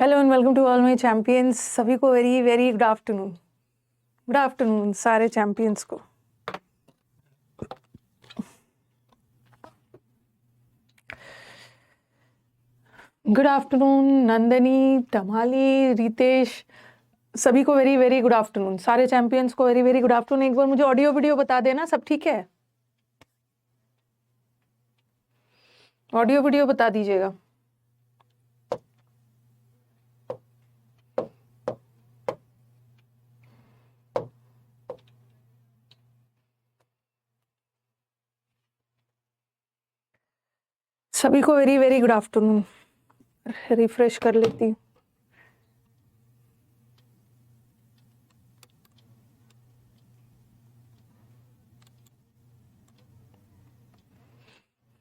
Hello and welcome to all my champions. सभी को very very good afternoon. Good afternoon सारे champions को। Good afternoon Nandini, Tamali, Ritesh, सभी को वेरी वेरी गुड आफ्टरनून। सारे चैंपियंस को वेरी वेरी गुड आफ्टरनून। एक बार मुझे ऑडियो वीडियो बता देना, सब ठीक है? ऑडियो वीडियो बता दीजिएगा। सभी को very very good afternoon. Refresh कर लेती हूँ।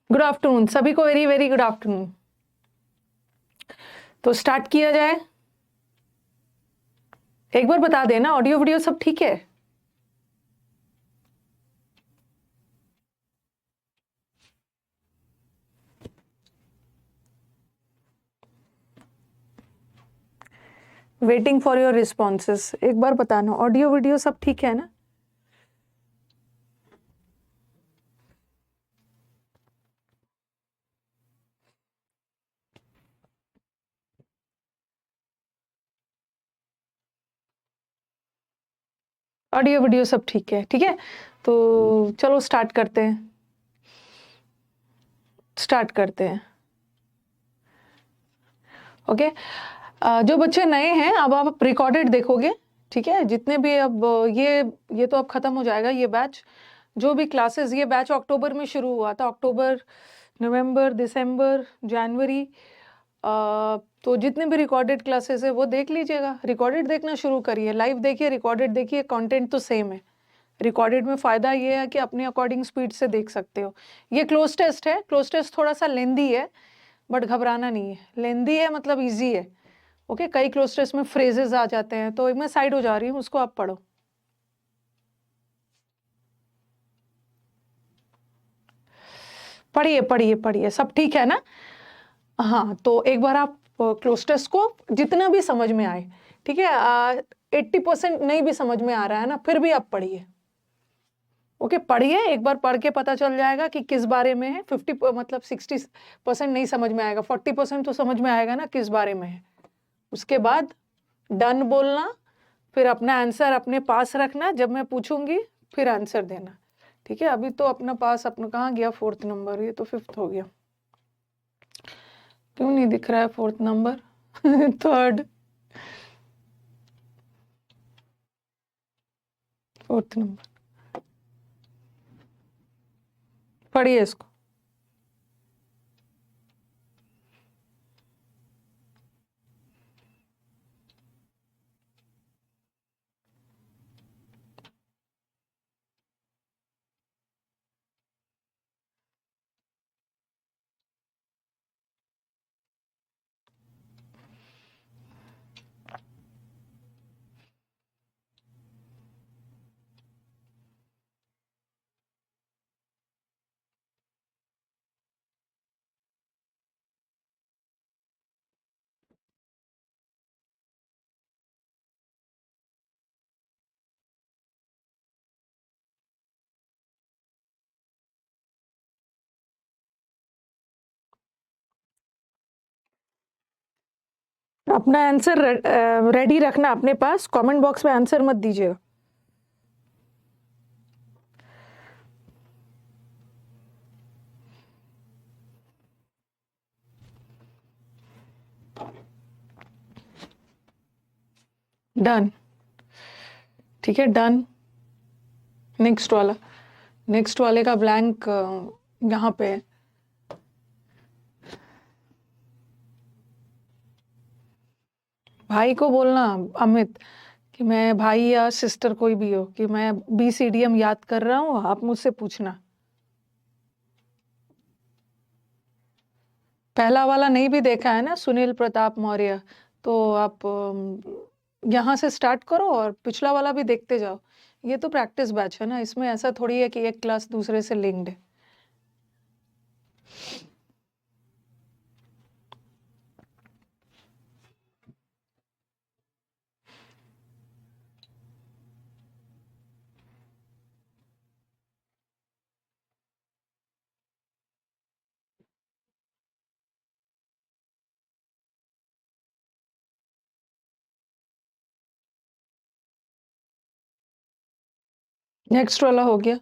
गुड आफ्टरनून सभी को वेरी वेरी गुड आफ्टरनून। तो स्टार्ट किया जाए। एक बार बता देना ऑडियो वीडियो सब ठीक है। Waiting for your responses. एक बार बताना ऑडियो वीडियो सब ठीक है ना? ऑडियो वीडियो सब ठीक है? ठीक है, तो चलो स्टार्ट करते हैं। ओके। जो बच्चे नए हैं, अब आप रिकॉर्डेड देखोगे, ठीक है? जितने भी अब ये तो अब खत्म हो जाएगा ये बैच। जो भी क्लासेस, ये बैच अक्टूबर में शुरू हुआ था, अक्टूबर, नवंबर, दिसंबर, जनवरी। तो जितने भी रिकॉर्डेड क्लासेस है वो देख लीजिएगा। रिकॉर्डेड देखना शुरू करिए, लाइव देखिए, रिकॉर्डेड देखिए, कंटेंट तो सेम है। रिकॉर्डेड में फ़ायदा ये है कि अपने अकॉर्डिंग स्पीड से देख सकते हो। ये क्लोज टेस्ट है। क्लोज टेस्ट थोड़ा सा लेंदी है, बट घबराना नहीं है। लेंदी है मतलब इजी है। ओके, कई क्लोज टेस्ट में फ्रेजेस आ जाते हैं, तो मैं साइड हो जा रही हूँ, उसको आप पढ़ो। पढ़िए पढ़िए पढ़िए, सब ठीक है ना? हाँ, तो एक बार आप क्लोज टेस्ट को जितना भी समझ में आए, ठीक है, 80% नहीं भी समझ में आ रहा है ना, फिर भी आप पढ़िए। ओके, पढ़िए। एक बार पढ़ के पता चल जाएगा कि किस बारे में है। 60% नहीं समझ में आएगा, 40% तो समझ में आएगा ना किस बारे में है। उसके बाद डन बोलना, फिर अपना आंसर अपने पास रखना। जब मैं पूछूंगी फिर आंसर देना, ठीक है? अभी तो अपना पास, अपना कहाँ गया 4th नंबर? ये तो 5th हो गया। क्यों नहीं दिख रहा है 4th number? 3rd, 4th number. पढ़िए इसको। अपना आंसर रेडी रखना अपने पास। कमेंट बॉक्स में आंसर मत दीजिएगा। डन, ठीक है, डन। नेक्स्ट वाला, नेक्स्ट वाले का ब्लैंक यहाँ पे है। भाई को बोलना, अमित, कि मैं, भाई या सिस्टर कोई भी हो, कि मैं BCDM याद कर रहा हूँ, आप मुझसे पूछना। पहला वाला नहीं भी देखा है ना, सुनील प्रताप मौर्य, तो आप यहाँ से स्टार्ट करो और पिछला वाला भी देखते जाओ। ये तो प्रैक्टिस बैच है ना, इसमें ऐसा थोड़ी है कि एक क्लास दूसरे से लिंक्ड है। नेक्स्ट वाला हो गया,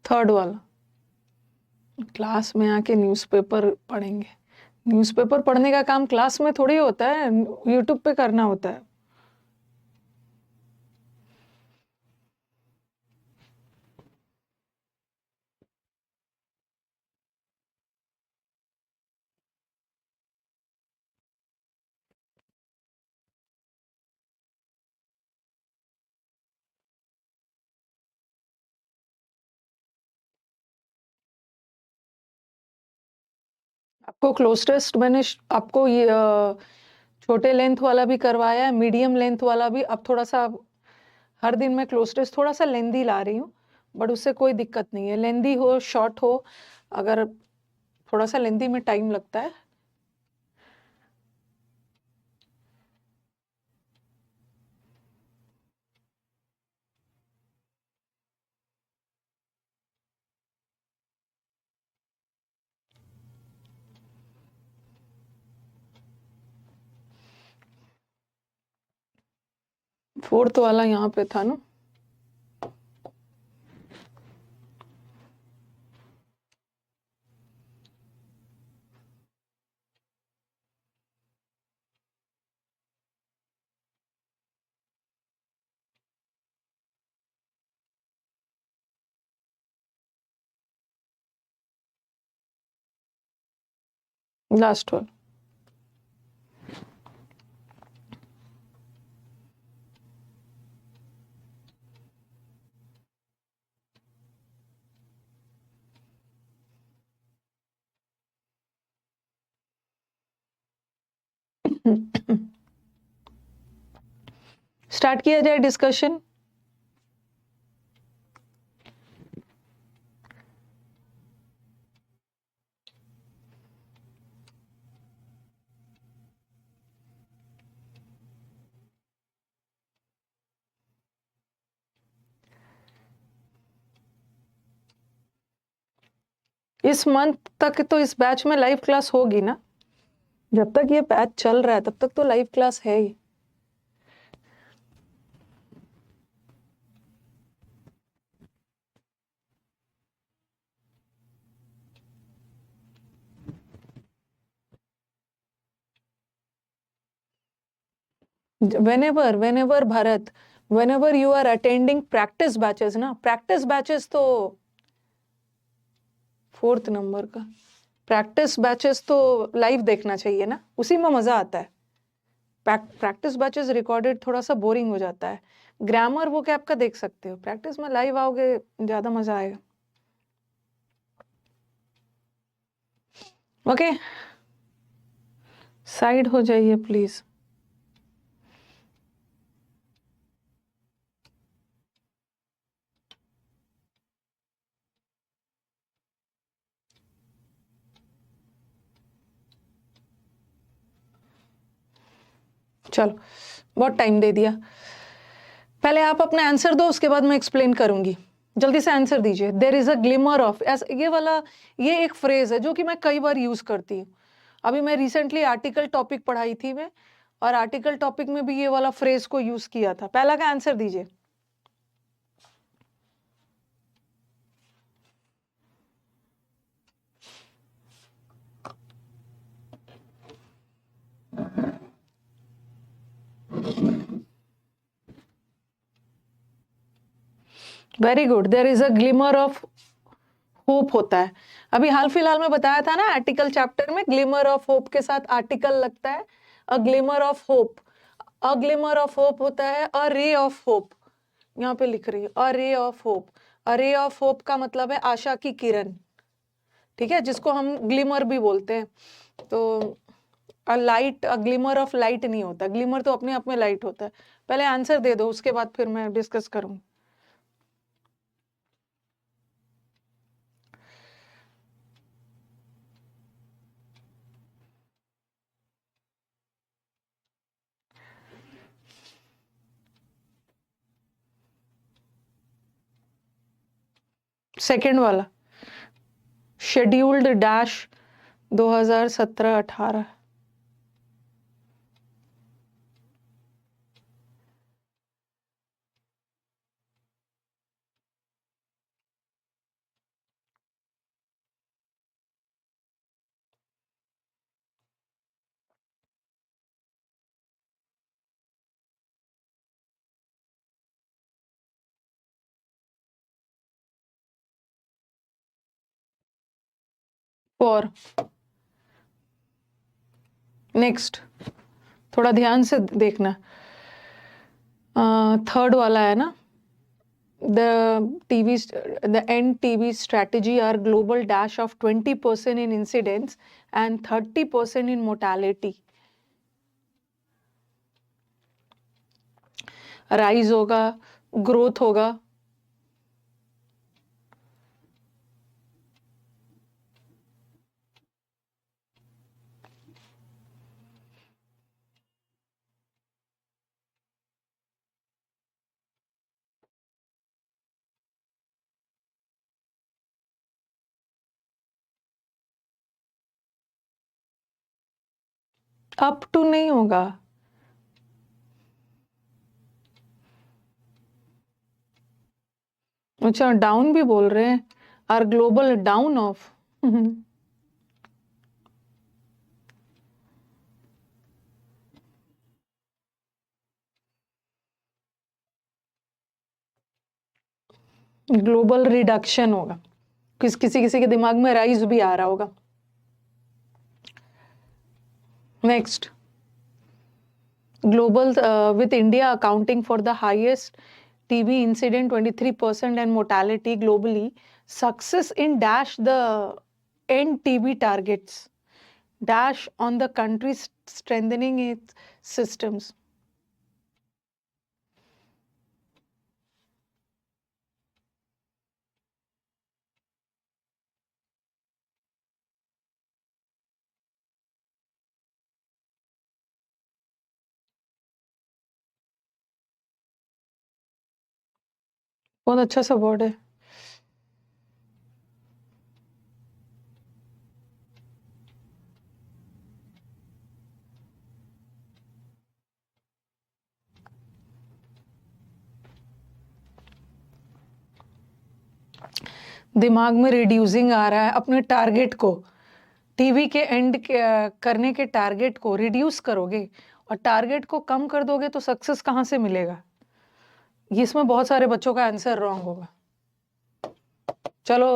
थर्ड वाला, क्लास में आके न्यूज़पेपर पढ़ेंगे। न्यूज़पेपर पढ़ने का काम क्लास में थोड़ी होता है, यूट्यूब पे करना होता है। आपको क्लोज टेस्ट मैंने आपको ये छोटे लेंथ वाला भी करवाया है, मीडियम लेंथ वाला भी। अब थोड़ा सा हर दिन मैं क्लोज टेस्ट थोड़ा सा लेंदी ला रही हूँ, बट उससे कोई दिक्कत नहीं है, लेंदी हो शॉर्ट हो, अगर थोड़ा सा लेंदी में टाइम लगता है। फोर्थ वाला यहाँ पे था ना, लास्ट वाला। स्टार्ट किया जाए डिस्कशन। इस मंथ तक तो इस बैच में लाइव क्लास होगी ना, जब तक ये बैच चल रहा है तब तक तो लाइव क्लास है ही। whenever Bharat, whenever you are attending practice batches ना, practice batches तो फोर्थ नंबर का प्रैक्टिस बैचेस तो लाइव देखना चाहिए ना, उसी में मजा आता है। प्रैक्टिस बैचेस रिकॉर्डेड थोड़ा सा बोरिंग हो जाता है। ग्रामर वो कैप का देख सकते हो, प्रैक्टिस में लाइव आओगे ज्यादा मजा आएगा। ओके, साइड हो जाइए प्लीज। चलो, बहुत टाइम दे दिया, पहले आप अपना आंसर दो, उसके बाद मैं एक्सप्लेन करूंगी। जल्दी से आंसर दीजिए। There is a glimmer of, ये वाला, ये एक फ्रेज है जो कि मैं कई बार यूज करती हूँ। अभी मैं रिसेंटली आर्टिकल टॉपिक पढ़ाई थी मैं, और आर्टिकल टॉपिक में भी ये वाला फ्रेज को यूज किया था। पहला का आंसर दीजिए। Very good, there is a glimmer of hope होता है। अभी हाल फिलहाल में बताया था ना आर्टिकल चैप्टर में, ग्लिमर ऑफ होप के साथ आर्टिकल लगता है, a glimmer of hope. A glimmer of hope होता है अ रे ऑफ होप, यहाँ पे लिख रही है अ ray of hope. A ray of hope का मतलब है आशा की किरण, ठीक है, जिसको हम ग्लिमर भी बोलते हैं। तो a light, a glimmer of light नहीं होता, ग्लिमर तो अपने आप में लाइट होता है। पहले आंसर दे दो, उसके बाद फिर मैं डिस्कस करूंगी। सेकेंड वाला, शेड्यूल्ड डैश 2017-18। फॉर नेक्स्ट थोड़ा ध्यान से देखना, थर्ड वाला है ना, the end TV strategy are global dash of 20% in incidence and 30% in mortality. Rise होगा, ग्रोथ होगा, अप टू नहीं होगा, अच्छा डाउन भी बोल रहे हैं, are global down of global reduction होगा, किसी किसी के दिमाग में राइज भी आ रहा होगा। Next global with India accounting for the highest TB incident 23% and mortality globally, success in dash the end TB targets, dash on the country strengthening its systems. बहुत अच्छा सा वर्ड है। दिमाग में रिड्यूसिंग आ रहा है, अपने टारगेट को, टीवी के एंड करने के टारगेट को रिड्यूस करोगे और टारगेट को कम कर दोगे तो सक्सेस कहाँ से मिलेगा? इसमें बहुत सारे बच्चों का आंसर रॉन्ग होगा। चलो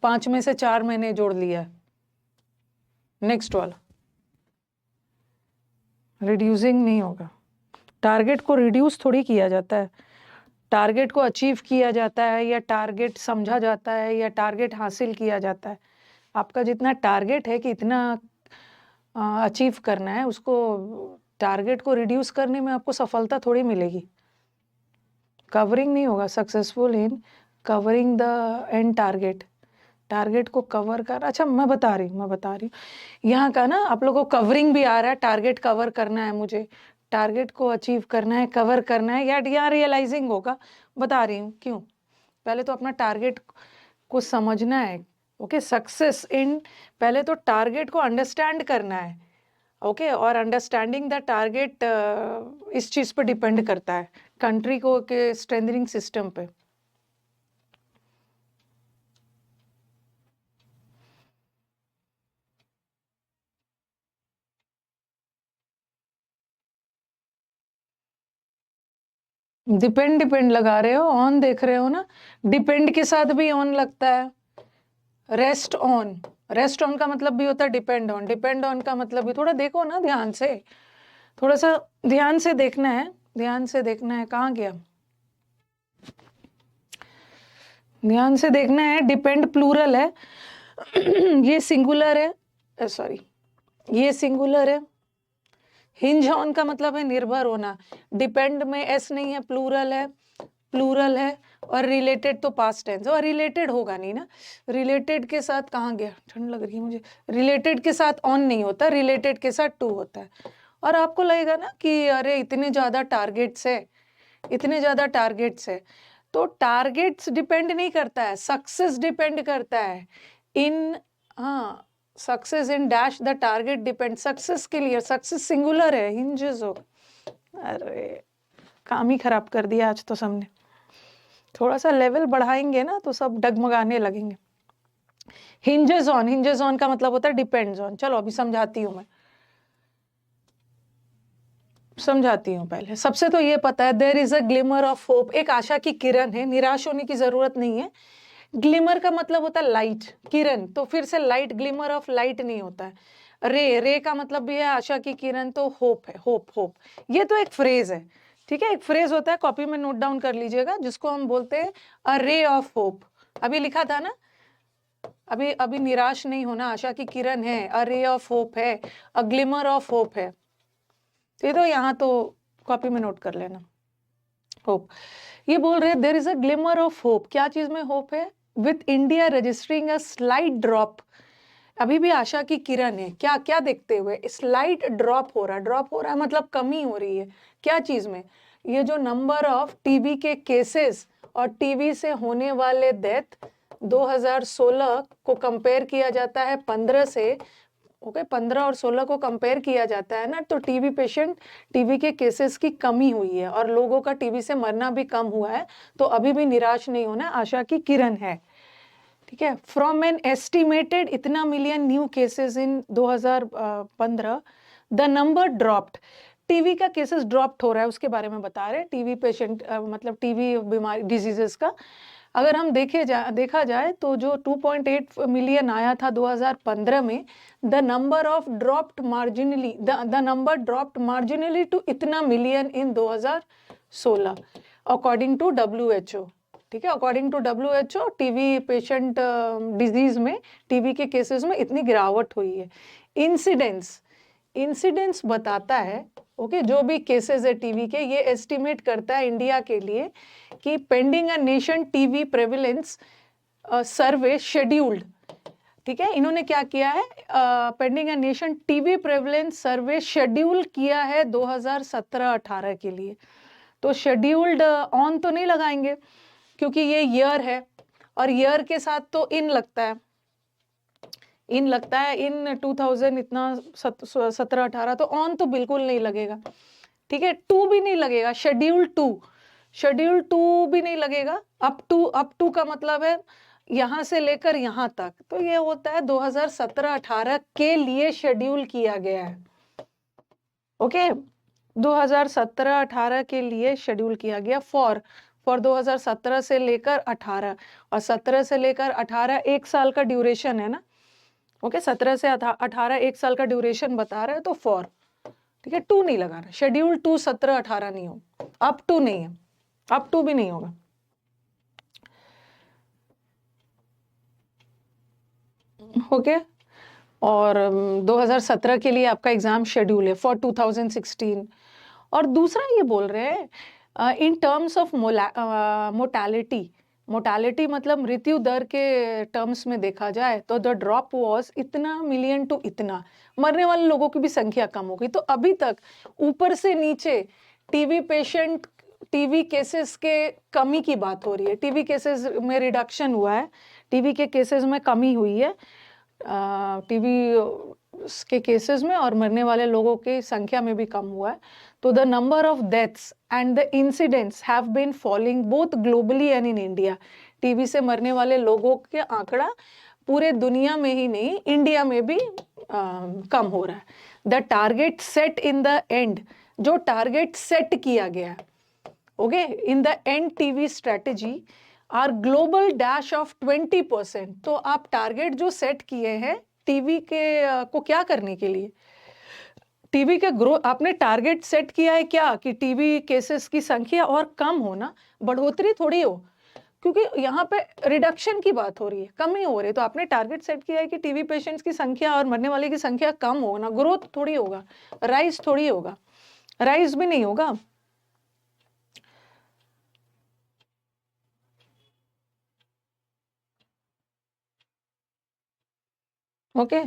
5 में से 4 मैंने जोड़ लिया। नेक्स्ट वाला रिड्यूसिंग नहीं होगा, टारगेट को रिड्यूस थोड़ी किया जाता है, टारगेट को अचीव किया जाता है या टारगेट समझा जाता है या टारगेट हासिल किया जाता है। आपका जितना टारगेट है कि इतना अचीव करना है, उसको टारगेट को रिड्यूस करने में आपको सफलता थोड़ी मिलेगी। कवरिंग नहीं होगा, successful in covering the end target, target को कवर कर। अच्छा मैं बता रही हूँ यहाँ का ना, आप लोगों को कवरिंग भी आ रहा है, टारगेट कवर करना है, मुझे टारगेट को अचीव करना है, कवर करना है, या यहाँ रियलाइजिंग होगा। बता रही हूँ क्यों, पहले तो अपना टारगेट को समझना है। ओके, सक्सेस इन, पहले तो टारगेट को अंडरस्टैंड करना है। ओके, और अंडरस्टैंडिंग द टारगेट इस चीज़ पे डिपेंड करता है, कंट्री को के स्ट्रेंथनिंग सिस्टम पे। डिपेंड लगा रहे हो, ऑन देख रहे हो ना, डिपेंड के साथ भी ऑन लगता है। रेस्ट ऑन का मतलब भी होता है डिपेंड ऑन का मतलब भी, थोड़ा देखो ना ध्यान से, थोड़ा सा ध्यान से देखना है, कहाँ गया, ध्यान से देखना है। डिपेंड प्लूरल है ये सिंगुलर है, सॉरी ये सिंगुलर है। हिंज ऑन का मतलब है निर्भर होना, डिपेंड में एस नहीं है, प्लूरल है और रिलेटेड तो पास्ट टेंस, और रिलेटेड होगा नहीं ना, रिलेटेड के साथ कहाँ गया, ठंड लग रही है मुझे, रिलेटेड के साथ ऑन नहीं होता, रिलेटेड के साथ टू होता है। और आपको लगेगा ना कि अरे इतने ज़्यादा टारगेट्स है, तो टारगेट्स डिपेंड नहीं करता है, सक्सेस डिपेंड करता है इन, हाँ success in dash the target depend, success के लिए, सक्सेस सिंगुलर है, हिंजेस हो। अरे काम ही खराब कर दिया आज तो सबने, थोड़ा सा लेवल बढ़ाएंगे ना तो सब डगमगाने लगेंगे। हिंजेस ऑन का मतलब होता है डिपेंड्स ऑन। चलो अभी समझाती हूँ पहले। सबसे तो ये पता है there is a glimmer of hope, एक आशा की किरण है, निराश होने की जरूरत नहीं है, ग्लिमर का मतलब होता है लाइट, किरण, तो फिर से लाइट, ग्लिमर ऑफ लाइट नहीं होता है। रे का मतलब भी है आशा की किरण, तो होप है, होप होप। ये तो एक फ्रेज है, ठीक है, एक फ्रेज होता है, कॉपी में नोट डाउन कर लीजिएगा, जिसको हम बोलते हैं अ रे ऑफ होप। अभी लिखा था ना, अभी अभी निराश नहीं होना, आशा की किरण है, अ रे ऑफ होप है, अ ग्लिमर ऑफ होप है। ये तो यहाँ तो कॉपी में नोट कर लेना, होप। ये बोल रहे there is a glimmer of hope, क्या चीज में होप है? With India registering a slight drop, अभी भी आशा की किरण है, क्या क्या देखते हुए? स्लाइट ड्रॉप हो रहा है मतलब कमी हो रही है, क्या चीज में? ये जो नंबर ऑफ टीबी के केसेस और टीबी से होने वाले डेथ 2016 को कंपेयर किया जाता है 15 से, ओके, 15 और 16 को कंपेयर किया जाता है ना, तो टीबी पेशेंट, टीबी के केसेस की कमी हुई है और लोगों का टीबी से मरना भी कम हुआ है। तो अभी भी निराश नहीं होना, आशा की किरण है, ठीक है। फ्रॉम एन एस्टिमेटेड इतना million new cases in 2015 the number dropped, TV का केसेस ड्रॉप्ड हो रहा है, उसके बारे में बता रहे हैं। टीवी पेशेंट मतलब टीवी बीमारी, डिजीजेस का अगर हम देखा जाए तो जो 2.8 मिलियन आया था 2015 में, the number of dropped marginally, the number dropped marginally to इतना million in 2016 according to WHO, ठीक है। According to WHO TV patient disease में, टीवी के केसेस में इतनी गिरावट हुई है। इंसिडेंस बताता है, ओके, जो भी केसेस है टीवी के, ये एस्टिमेट करता है इंडिया के लिए कि pending a nation TV prevalence survey scheduled, ठीक है। इन्होंने क्या किया है, pending a nation TV prevalence survey schedule किया है 2017-18 के लिए। तो शेड्यूल्ड ऑन तो नहीं लगाएंगे क्योंकि ये ईयर है, और ईयर के साथ तो इन लगता है, इन 2000 इतना 17-18, तो ऑन तो बिल्कुल नहीं लगेगा, ठीक है। टू भी नहीं लगेगा, शेड्यूल टू भी नहीं लगेगा। अप टू का मतलब है यहां से लेकर यहां तक, तो ये होता है 2017-18 के लिए शेड्यूल किया गया है, ओके। 2017-18 के लिए शेड्यूल किया गया फॉर 2017 से लेकर 18, और 17 से लेकर 18 एक साल का ड्यूरेशन है ना, ओके। 17 से 18 एक साल का ड्यूरेशन बता रहे हैं, तो फॉर, ठीक है, टू नहीं लगाना, शेड्यूल टू 17-18 नहीं हो, अप टू नहीं है, अप टू भी नहीं होगा, ओके। और 2017 के लिए आपका एग्जाम शेड्यूल है फॉर 2016। और दूसरा ये बोल रहे हैं इन टर्म्स ऑफ मोर्टालिटी मतलब मृत्यु दर के टर्म्स में देखा जाए तो द ड्रॉप वाज इतना मिलियन टू इतना, मरने वाले लोगों की भी संख्या कम हो गई। तो अभी तक ऊपर से नीचे टीवी केसेस के कमी की बात हो रही है, टीवी केसेस में रिडक्शन हुआ है, टीवी के केसेस में कमी हुई है, टीवी के केसेस में, और मरने वाले लोगों की संख्या में भी कम हुआ है। तो the number of deaths and the incidents have been falling both globally and in India, TB से मरने वाले लोगों के आंकड़ा पूरे दुनिया में ही नहीं, इंडिया में भी कम हो रहा है। The target set in the end, जो टारगेट सेट किया गया, okay, in the end TB strategy are global dash of 20%। तो आप टारगेट जो सेट किए हैं टीवी के को क्या करने के लिए, टीवी के ग्रोथ, आपने टारगेट सेट किया है क्या कि टीवी केसेस की संख्या और कम हो ना, बढ़ोतरी थोड़ी हो, क्योंकि यहाँ पे रिडक्शन की बात हो रही है, कमी हो रही है। तो आपने टारगेट सेट किया है कि टीवी पेशेंट्स की संख्या और मरने वाले की संख्या कम हो ना, ग्रोथ थोड़ी होगा, राइज थोड़ी होगा, राइज भी नहीं होगा, ओके।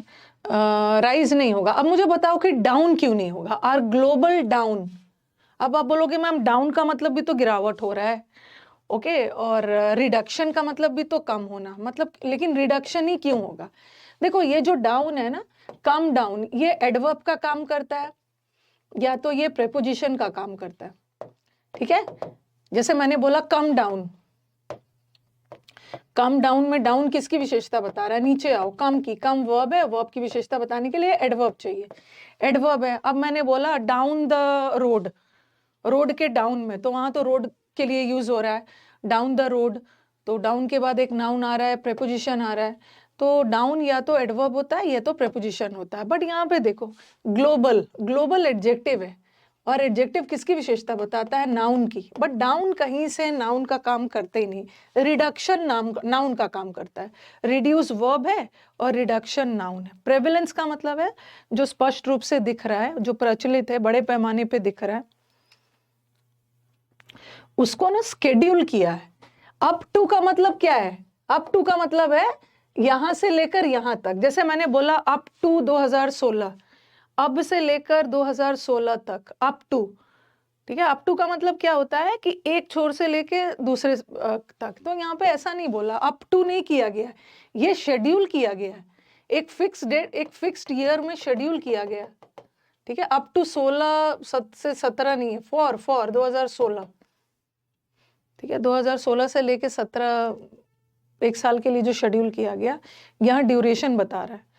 राइज नहीं होगा। अब मुझे बताओ कि डाउन क्यों नहीं होगा, आर ग्लोबल डाउन। अब आप बोलोगे मैम डाउन का मतलब भी तो गिरावट हो रहा है, ओके, और रिडक्शन का मतलब भी तो कम होना, मतलब, लेकिन रिडक्शन ही क्यों होगा? देखो ये जो डाउन है ना, कम डाउन, ये एडवर्ब का काम करता है या तो ये प्रेपोजिशन का काम करता है, ठीक है। जैसे मैंने बोला कम डाउन, कम डाउन में डाउन किसकी विशेषता बता रहा है, नीचे आओ, कम की, कम वर्ब है, वर्ब की विशेषता बताने के लिए एडवर्ब चाहिए, एडवर्ब है। अब मैंने बोला डाउन द रोड के डाउन में, तो वहां तो रोड के लिए यूज हो रहा है, डाउन द रोड, तो डाउन के बाद एक नाउन आ रहा है, प्रेपोजिशन आ रहा है, तो डाउन या तो एडवर्ब होता है या तो प्रेपोजिशन होता है। बट यहाँ पे देखो ग्लोबल, ग्लोबल एडजेक्टिव है और एडजेक्टिव किसकी विशेषता बताता है? नाउन की। बट डाउन कहीं से नाउन का काम करते ही नहीं, रिडक्शन नाउन का काम करता है। रिड्यूस वर्ब है और रिडक्शन नाउन है। प्रेवलेंस का मतलब है जो स्पष्ट रूप से दिख रहा है, जो प्रचलित है, बड़े पैमाने पे दिख रहा है, उसको ना स्केड्यूल किया है। अप टू का मतलब क्या है? अप टू का मतलब है यहां से लेकर यहां तक। जैसे मैंने बोला अप टू 2016, अब से लेकर 2016 तक, अप टू। ठीक है, अप टू का मतलब क्या होता है कि एक छोर से लेके दूसरे तक। तो यहाँ पे ऐसा नहीं बोला, अप टू नहीं किया गया, ये शेड्यूल किया गया है, एक फिक्स डेट, एक फिक्स्ड ईयर में शेड्यूल किया गया। ठीक है, अप टू 16 से 17 नहीं है, फॉर 2016। ठीक है, 2016 से लेके 17, एक साल के लिए जो शेड्यूल किया गया, यहाँ ड्यूरेशन बता रहा है।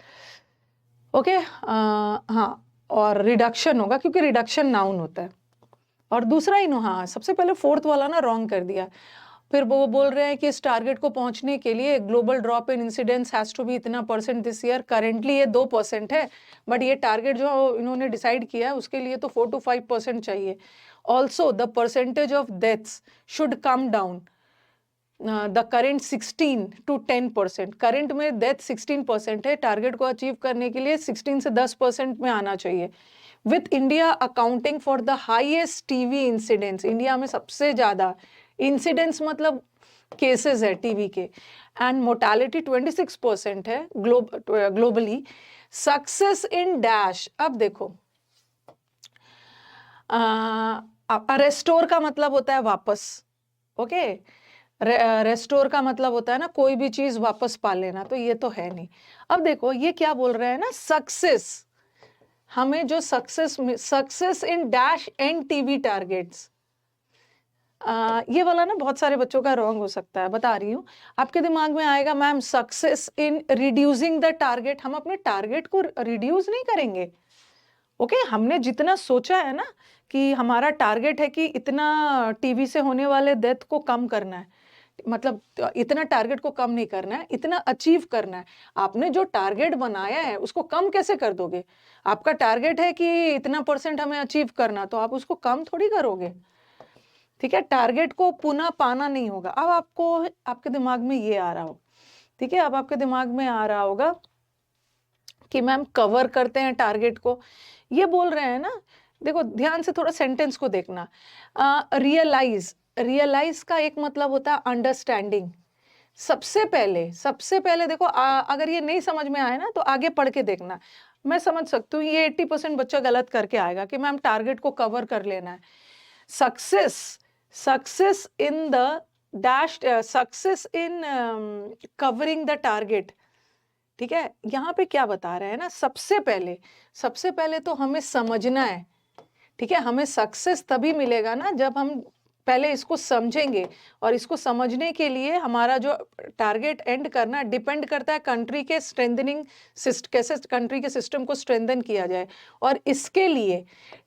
ओके, हाँ, और रिडक्शन होगा क्योंकि रिडक्शन नाउन होता है। और दूसरा ही हाँ, सबसे पहले फोर्थ वाला ना रॉन्ग कर दिया। फिर वो बोल रहे हैं कि इस टारगेट को पहुंचने के लिए global drop in incidence has to be इतना % दिस ईयर। करेंटली ये 2% है, बट ये टारगेट जो इन्होंने डिसाइड किया है उसके लिए तो 4 to 5% चाहिए। Also the percentage of deaths should come down, the current 16 to 10%। Current में डेथ 16% है, टारगेट को अचीव करने के लिए 16 से 10% में आना चाहिए। With India accounting for the highest TV incidents, India में सबसे ज्यादा इंसिडेंट्स मतलब केसेस है टीवी के, एंड मोर्टालिटी 26% है ग्लोबली। सक्सेस इन डैश, अब देखो रेस्टोर का मतलब होता है वापस। ओके, रेस्टोर का मतलब होता है ना कोई भी चीज वापस पा लेना, तो ये तो है नहीं। अब देखो ये क्या बोल रहे हैं ना, सक्सेस, हमें जो success in dash and TV targets, ये वाला ना बहुत सारे बच्चों का रॉन्ग हो सकता है, बता रही हूँ। आपके दिमाग में आएगा ma'am success in reducing the target, हम अपने टारगेट को रिड्यूस नहीं करेंगे। ओके, हमने जितना सोचा है ना कि हमारा टारगेट है कि इतना टीवी से होने वाले डेथ को कम करना है, मतलब इतना टारगेट को कम नहीं करना है, इतना अचीव करना है। आपने जो टारगेट बनाया है उसको कम कैसे कर दोगे? आपका टारगेट है कि इतना % हमें अचीव करना, तो आप उसको कम थोड़ी करोगे। ठीक है, टारगेट को पुनः पाना नहीं होगा। अब आपको, आपके दिमाग में ये आ रहा हो, ठीक है, अब आपके दिमाग में आ रहा होगा कि मैम कवर करते हैं टारगेट को, ये बोल रहे हैं ना। देखो ध्यान से थोड़ा सेंटेंस को देखना। रियलाइज का एक मतलब होता है अंडरस्टैंडिंग। सबसे पहले देखो, अगर ये नहीं समझ में आए ना तो आगे पढ़ के देखना। मैं समझ सकती हूँ ये 80% बच्चा गलत करके आएगा कि मैम टारगेट को कवर कर लेना है। Success in the dash, success in covering the target. ठीक है, यहाँ पे क्या बता रहे हैं ना, सबसे पहले तो हमें समझना है। ठीक है, हमें सक्सेस तभी मिलेगा ना जब हम पहले इसको समझेंगे, और इसको समझने के लिए हमारा जो टारगेट एंड करना डिपेंड करता है कंट्री के स्ट्रेंथनिंग, कैसे कंट्री के सिस्टम को स्ट्रेंथन किया जाए। और इसके लिए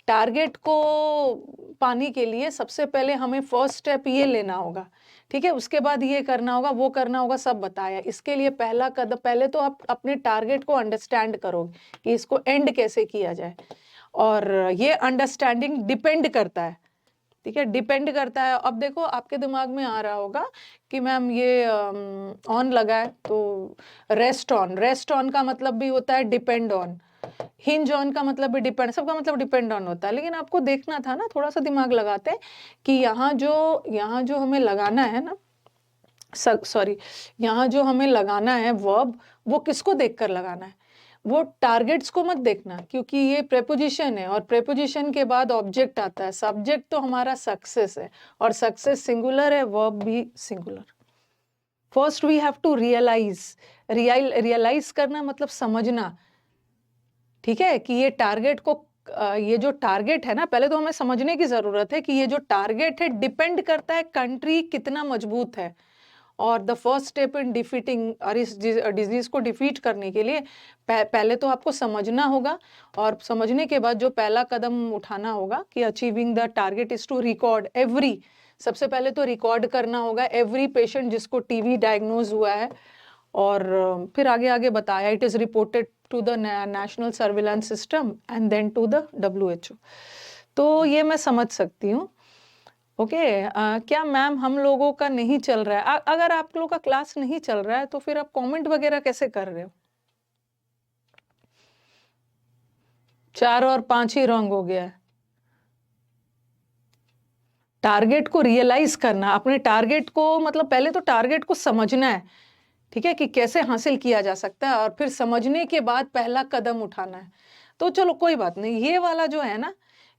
टारगेट को पाने के लिए सबसे पहले हमें फर्स्ट स्टेप ये लेना होगा। ठीक है, उसके बाद ये करना होगा, वो करना होगा, सब बताया। इसके लिए पहला कदम, पहले तो आप अपने टारगेट को अंडरस्टैंड करोगे कि इसको एंड कैसे किया जाए, और ये अंडरस्टैंडिंग डिपेंड करता है। ठीक है, डिपेंड करता है। अब देखो आपके दिमाग में आ रहा होगा कि मैम ये ऑन लगा है तो रेस्ट ऑन का मतलब भी होता है डिपेंड ऑन, हिंज ऑन का मतलब भी डिपेंड, सबका मतलब डिपेंड ऑन होता है। लेकिन आपको देखना था ना, थोड़ा सा दिमाग लगाते हैं कि यहाँ जो हमें लगाना है ना, सॉरी, यहाँ जो हमें लगाना है वर्ब, वो किसको देखकर लगाना है? वो टारगेट्स को मत देखना, क्योंकि ये प्रेपोजिशन है और प्रेपोजिशन के बाद ऑब्जेक्ट आता है। सब्जेक्ट तो हमारा सक्सेस है और सक्सेस सिंगुलर है, वर्ब भी singular. First we have to realise करना मतलब समझना। ठीक है, कि ये टारगेट को, ये जो टारगेट है ना, पहले तो हमें समझने की जरूरत है कि ये जो टारगेट है डिपेंड करता है कंट्री कितना मजबूत है, और the first step in defeating, और इस डिजीज को डिफीट करने के लिए पहले तो आपको समझना होगा, और समझने के बाद जो पहला कदम उठाना होगा कि achieving the target is to record every, सबसे पहले तो रिकॉर्ड करना होगा एवरी पेशेंट जिसको टीवी डायग्नोज हुआ है, और फिर आगे आगे बताया it is reported to the national surveillance system and then to the WHO। तो ये मैं समझ सकती हूँ। ओके, क्या मैम हम लोगों का नहीं चल रहा है? अगर आप लोगों का क्लास नहीं चल रहा है तो फिर आप कमेंट वगैरह कैसे कर रहे हो? 4 और 5 ही रॉन्ग हो गया है। टारगेट को रियलाइज करना, अपने टारगेट को, मतलब पहले तो टारगेट को समझना है, ठीक है, कि कैसे हासिल किया जा सकता है, और फिर समझने के बाद पहला कदम उठाना है। तो चलो कोई बात नहीं, ये वाला जो है ना,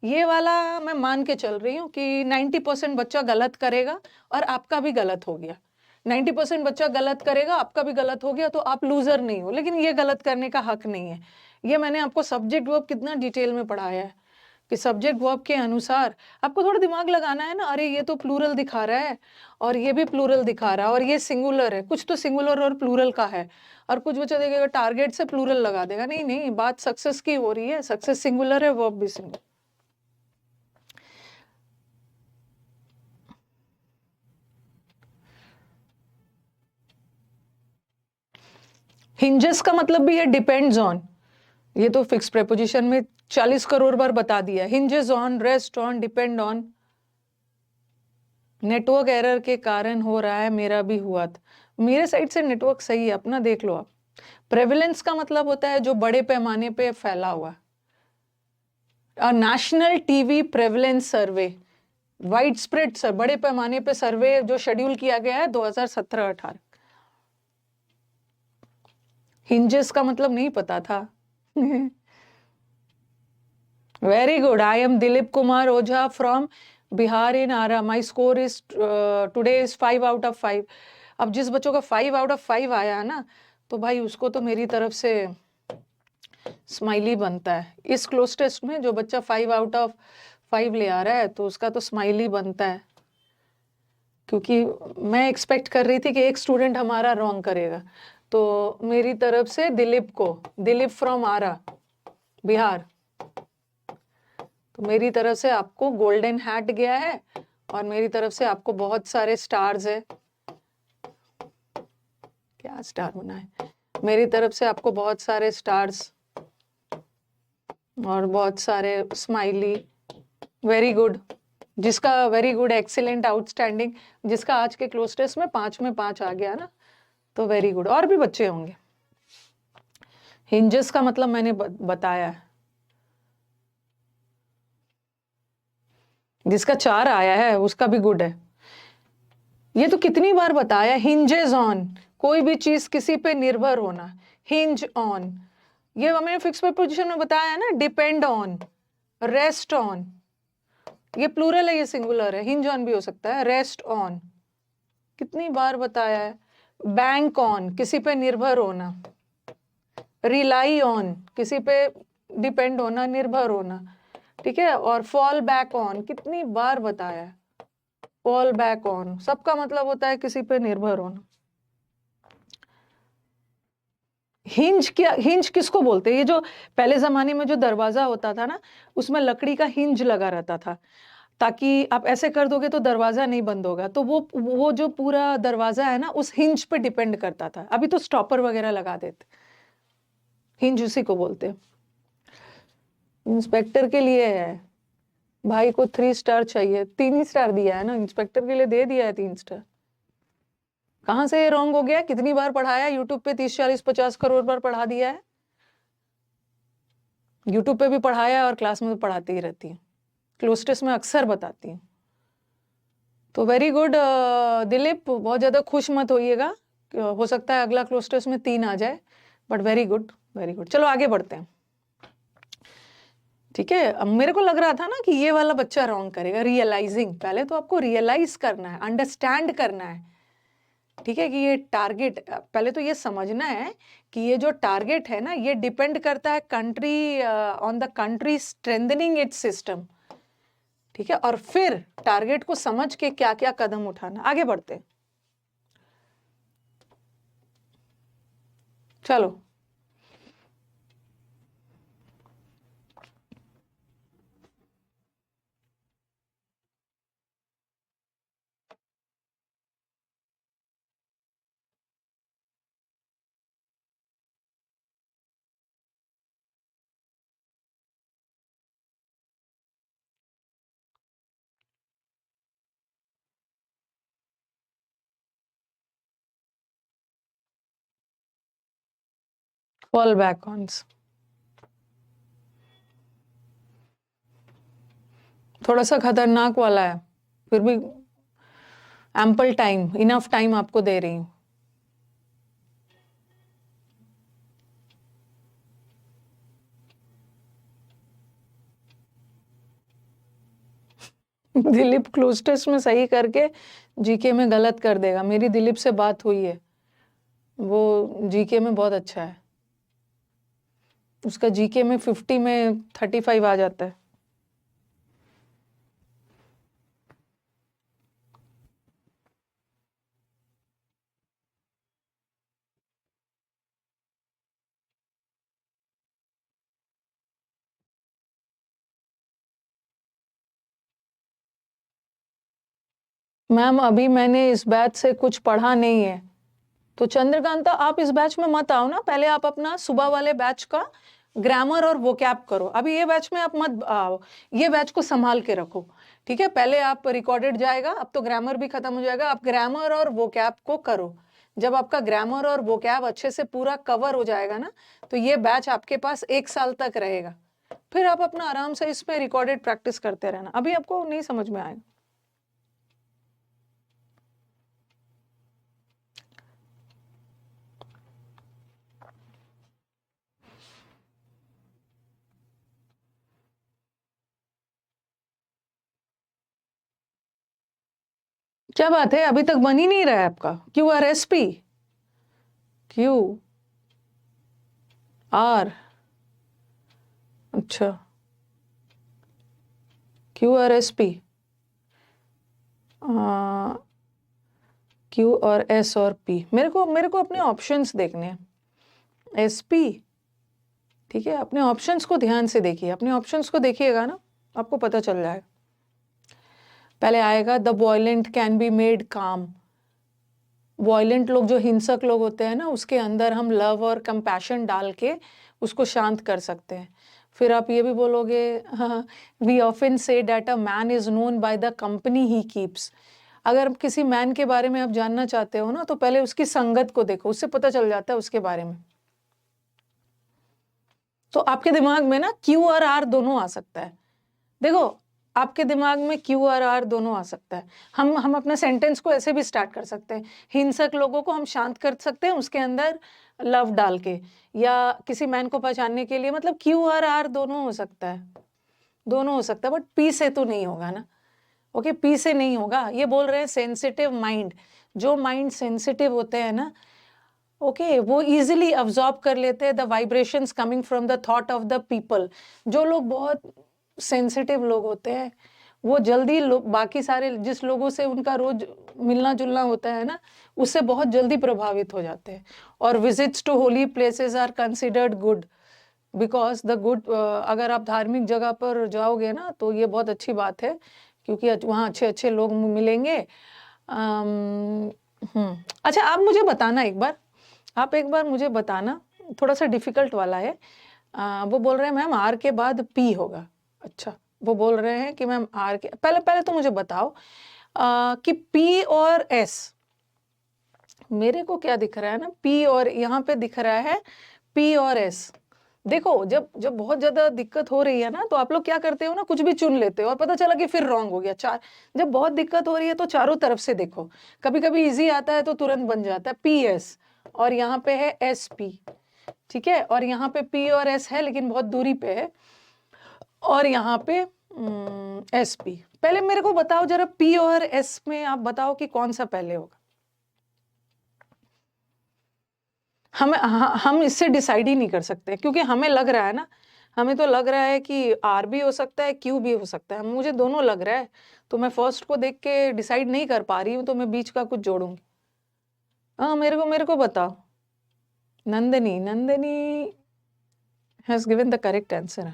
ये वाला मैं मान के चल रही हूँ कि 90% बच्चा गलत करेगा और आपका भी गलत हो गया। 90% बच्चा गलत करेगा, आपका भी गलत हो गया, तो आप लूजर नहीं हो, लेकिन ये गलत करने का हक नहीं है। ये मैंने आपको सब्जेक्ट वर्ब कितना डिटेल में पढ़ाया है कि सब्जेक्ट वर्ब के अनुसार आपको थोड़ा दिमाग लगाना है ना, अरे ये तो प्लूरल दिखा रहा है और ये भी प्लूरल दिखा रहा है और ये सिंगुलर है, कुछ तो सिंगुलर और प्लूरल का है, और कुछ बच्चा देखेगा टारगेट से प्लूरल लगा देगा। नहीं नहीं, बात सक्सेस की हो रही है, सक्सेस सिंगुलर है, वर्ब भी सिंगुलर। हिंजेस का मतलब भी है डिपेंड्स ऑन, ये तो फिक्स प्रेपोजिशन में 40 करोड़ बार बता दिया। Hinges on, rest on, depend on. Network error के कारण हो रहा है, मेरा भी हुआ था। मेरे साइड से नेटवर्क सही है, अपना देख लो आप। प्रेवलेंस का मतलब होता है जो बड़े पैमाने पे फैला हुआ। नेशनल टीवी प्रेवलेंस सर्वे, वाइड स्प्रेड सर, बड़े पैमाने पे सर्वे जो शेड्यूल किया गया है 2017-18। हिंजेस का मतलब नहीं पता था। Very good, I am Dilip Kumar Ojha from Bihar in Arrah. My score is today is 5 out of 5। अब जिस बच्चों का 5 आउट ऑफ 5 आया है ना, तो भाई उसको तो मेरी तरफ से स्माइली बनता है। इस क्लोज टेस्ट में जो बच्चा 5 आउट ऑफ 5 ले आ रहा है तो उसका तो स्माइली बनता है, क्योंकि मैं एक्सपेक्ट कर रही थी कि एक स्टूडेंट हमारा रॉन्ग करेगा। तो मेरी तरफ से दिलीप को, दिलीप फ्रॉम आरा बिहार, तो मेरी तरफ से आपको गोल्डन हैट गया है, और मेरी तरफ से आपको बहुत सारे स्टार्स है। क्या स्टार बना है? मेरी तरफ से आपको बहुत सारे स्टार्स और बहुत सारे स्माइली। वेरी गुड, जिसका वेरी गुड, एक्सीलेंट, आउटस्टैंडिंग, जिसका आज के क्लोज टेस्ट में 5 में 5 आ गया ना, तो वेरी गुड। और भी बच्चे होंगे। हिंजेस का मतलब मैंने बताया है। जिसका 4 आया है उसका भी गुड है। ये तो कितनी बार बताया, हिंजेस ऑन, कोई भी चीज किसी पे निर्भर होना, हिंज ऑन। ये मैंने फिक्स प्रीपोजिशन में बताया है ना, डिपेंड ऑन, रेस्ट ऑन। ये प्लूरल है, ये सिंगुलर है, हिंज ऑन भी हो सकता है, रेस्ट ऑन। कितनी बार बताया है। बैंक ऑन, किसी पे निर्भर होना। रिलाई ऑन, किसी पे डिपेंड होना, निर्भर होना, ठीक है। और फॉल बैक ऑन, कितनी बार बताया है, फॉल बैक ऑन, सबका मतलब होता है किसी पे निर्भर होना। हिंज, क्या हिंज किसको बोलते हैं? ये जो पहले जमाने में जो दरवाजा होता था ना, उसमें लकड़ी का हिंज लगा रहता था, ताकि आप ऐसे कर दोगे तो दरवाजा नहीं बंद होगा। तो वो जो पूरा दरवाजा है ना, उस हिंज पे डिपेंड करता था। अभी तो स्टॉपर वगैरह लगा देते, हिंज उसी को बोलते हैं। इंस्पेक्टर के लिए है, भाई को 3 स्टार चाहिए, 3 ही स्टार दिया है ना, इंस्पेक्टर के लिए दे दिया है 3 स्टार। कहां से ये रॉन्ग हो गया? कितनी बार पढ़ाया यूट्यूब पे? 30, 40, 50 करोड़ बार पढ़ा दिया है। यूट्यूब पे भी पढ़ाया और क्लास में भी पढ़ाती ही रहती है, क्लोज टेस्ट में अक्सर बताती हूँ। तो वेरी गुड दिलीप, बहुत ज्यादा खुश मत होइएगा, हो सकता है अगला क्लोज टेस्ट में 3 आ जाए, but very good, very good. चलो आगे बढ़ते हैं, ठीक है। अब मेरे को लग रहा था ना कि ये वाला बच्चा रॉन्ग करेगा। रियलाइजिंग, पहले तो आपको रियलाइज करना है, अंडरस्टैंड करना है, ठीक है, कि ये टारगेट, पहले तो ये समझना है कि ये जो टारगेट है ना, ये डिपेंड करता है country, on the country strengthening it's system, ठीक है। और फिर टारगेट को समझ के क्या क्या कदम उठाना। आगे बढ़ते हैं। चलो फॉल बैक ऑन्स, थोड़ा सा खतरनाक वाला है, फिर भी एम्पल टाइम, इनफ टाइम आपको दे रही हूँ। दिलीप क्लोज टेस्ट में सही करके जीके में गलत कर देगा। मेरी दिलीप से बात हुई है, वो जीके में बहुत अच्छा है, उसका जीके में 50 में 35 आ जाता है। मैम अभी मैंने इस बैच से कुछ पढ़ा नहीं है, तो चंद्रकांता आप इस बैच में मत आओ ना, पहले आप अपना सुबह वाले बैच का ग्रामर और वोकैब करो। अभी ये बैच में आप मत आओ, ये बैच को संभाल के रखो, ठीक है। पहले आप रिकॉर्डेड जाएगा, अब तो ग्रामर भी खत्म हो जाएगा, आप ग्रामर और वोकैब को करो। जब आपका ग्रामर और वोकैब अच्छे से पूरा कवर हो जाएगा ना, तो ये बैच आपके पास 1 साल तक रहेगा। फिर आप अपना आराम से इसमें रिकॉर्डेड प्रैक्टिस करते रहना, अभी आपको नहीं समझ में आएगा। क्या बात है, अभी तक बन ही नहीं रहा है आपका QRSP? QR, अच्छा QRSP, Q और S और P, मेरे को अपने ऑप्शंस देखने हैं। SP, ठीक है, अपने ऑप्शंस को ध्यान से देखिए, अपने ऑप्शंस को देखिएगा ना, आपको पता चल जाएगा। पहले आएगा the violent can be made काम। वॉयलेंट लोग, जो हिंसक लोग होते हैं ना, उसके अंदर हम लव और कंपैशन डाल के उसको शांत कर सकते हैं। फिर आप ये भी बोलोगे, we often say that a man is known by the company he keeps. अगर किसी मैन के बारे में आप जानना चाहते हो ना, तो पहले उसकी संगत को देखो, उससे पता चल जाता है उसके बारे में। तो आपके दिमाग में ना Q और R दोनों आ सकता है। देखो, आपके दिमाग में Q और R दोनों आ सकता है। हम अपने सेंटेंस को ऐसे भी स्टार्ट कर सकते हैं, हिंसक लोगों को हम शांत कर सकते हैं उसके अंदर लव डाल के, या किसी मैन को पहचानने के लिए, मतलब Q और R दोनों हो सकता है, दोनों हो सकता है, बट P से तो नहीं होगा ना। ओके, P से नहीं होगा। ये बोल रहे हैं सेंसिटिव माइंड, जो माइंड सेंसिटिव होते हैं ना, ओके, वो इजीली अब्जॉर्ब कर लेते हैं the vibrations coming from the thought of the people. जो लोग बहुत सेंसिटिव लोग होते हैं, वो जल्दी बाकी सारे जिस लोगों से उनका रोज मिलना जुलना होता है ना, उससे बहुत जल्दी प्रभावित हो जाते हैं। और visits to holy places are considered good, because the good, अगर आप धार्मिक जगह पर जाओगे ना, तो ये बहुत अच्छी बात है, क्योंकि वहाँ अच्छे अच्छे लोग मिलेंगे। अच्छा, आप मुझे बताना एक बार, आप एक बार मुझे बताना, थोड़ा सा डिफिकल्ट वाला है। वो बोल रहे हैं मैम R के बाद P होगा। अच्छा, वो बोल रहे हैं कि मैम R के पहले पहले तो मुझे बताओ कि P और S, मेरे को क्या दिख रहा है ना, P और यहाँ पे दिख रहा है P और S। देखो, जब जब बहुत ज्यादा दिक्कत हो रही है ना, तो आप लोग क्या करते हो ना, कुछ भी चुन लेते हो और पता चला कि फिर रॉन्ग हो गया। जब बहुत दिक्कत हो रही है तो चारों तरफ से देखो, कभी कभी इजी आता है तो तुरंत बन जाता है PS, और यहाँ पे है SP, ठीक है, और यहाँ पे P और S है लेकिन बहुत दूरी पे है, और यहाँ पे SP। पहले मेरे को बताओ जरा, P और S में आप बताओ कि कौन सा पहले होगा। हम इससे डिसाइड ही नहीं कर सकते, क्योंकि हमें लग रहा है ना, हमें तो लग रहा है कि R भी हो सकता है, Q भी हो सकता है, मुझे दोनों लग रहा है। तो मैं फर्स्ट को देख के डिसाइड नहीं कर पा रही हूँ, तो मैं बीच का कुछ जोड़ूंगी। हाँ, मेरे को बताओ। Nandini has given the correct answer.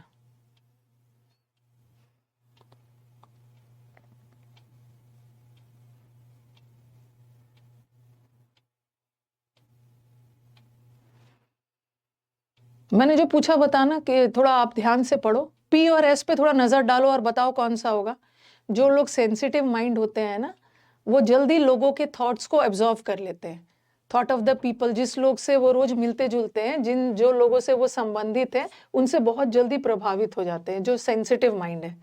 मैंने जो पूछा बताना कि थोड़ा आप ध्यान से पढ़ो, पी और एस पे थोड़ा नजर डालो और बताओ कौन सा होगा। जो लोग सेंसिटिव माइंड होते हैं ना, वो जल्दी लोगों के थॉट्स को एब्जॉर्व कर लेते हैं। थॉट ऑफ द पीपल, जिस लोग से वो रोज मिलते जुलते हैं, जो लोगों से वो संबंधित है, उनसे बहुत जल्दी प्रभावित हो जाते हैं, जो सेंसिटिव माइंड है।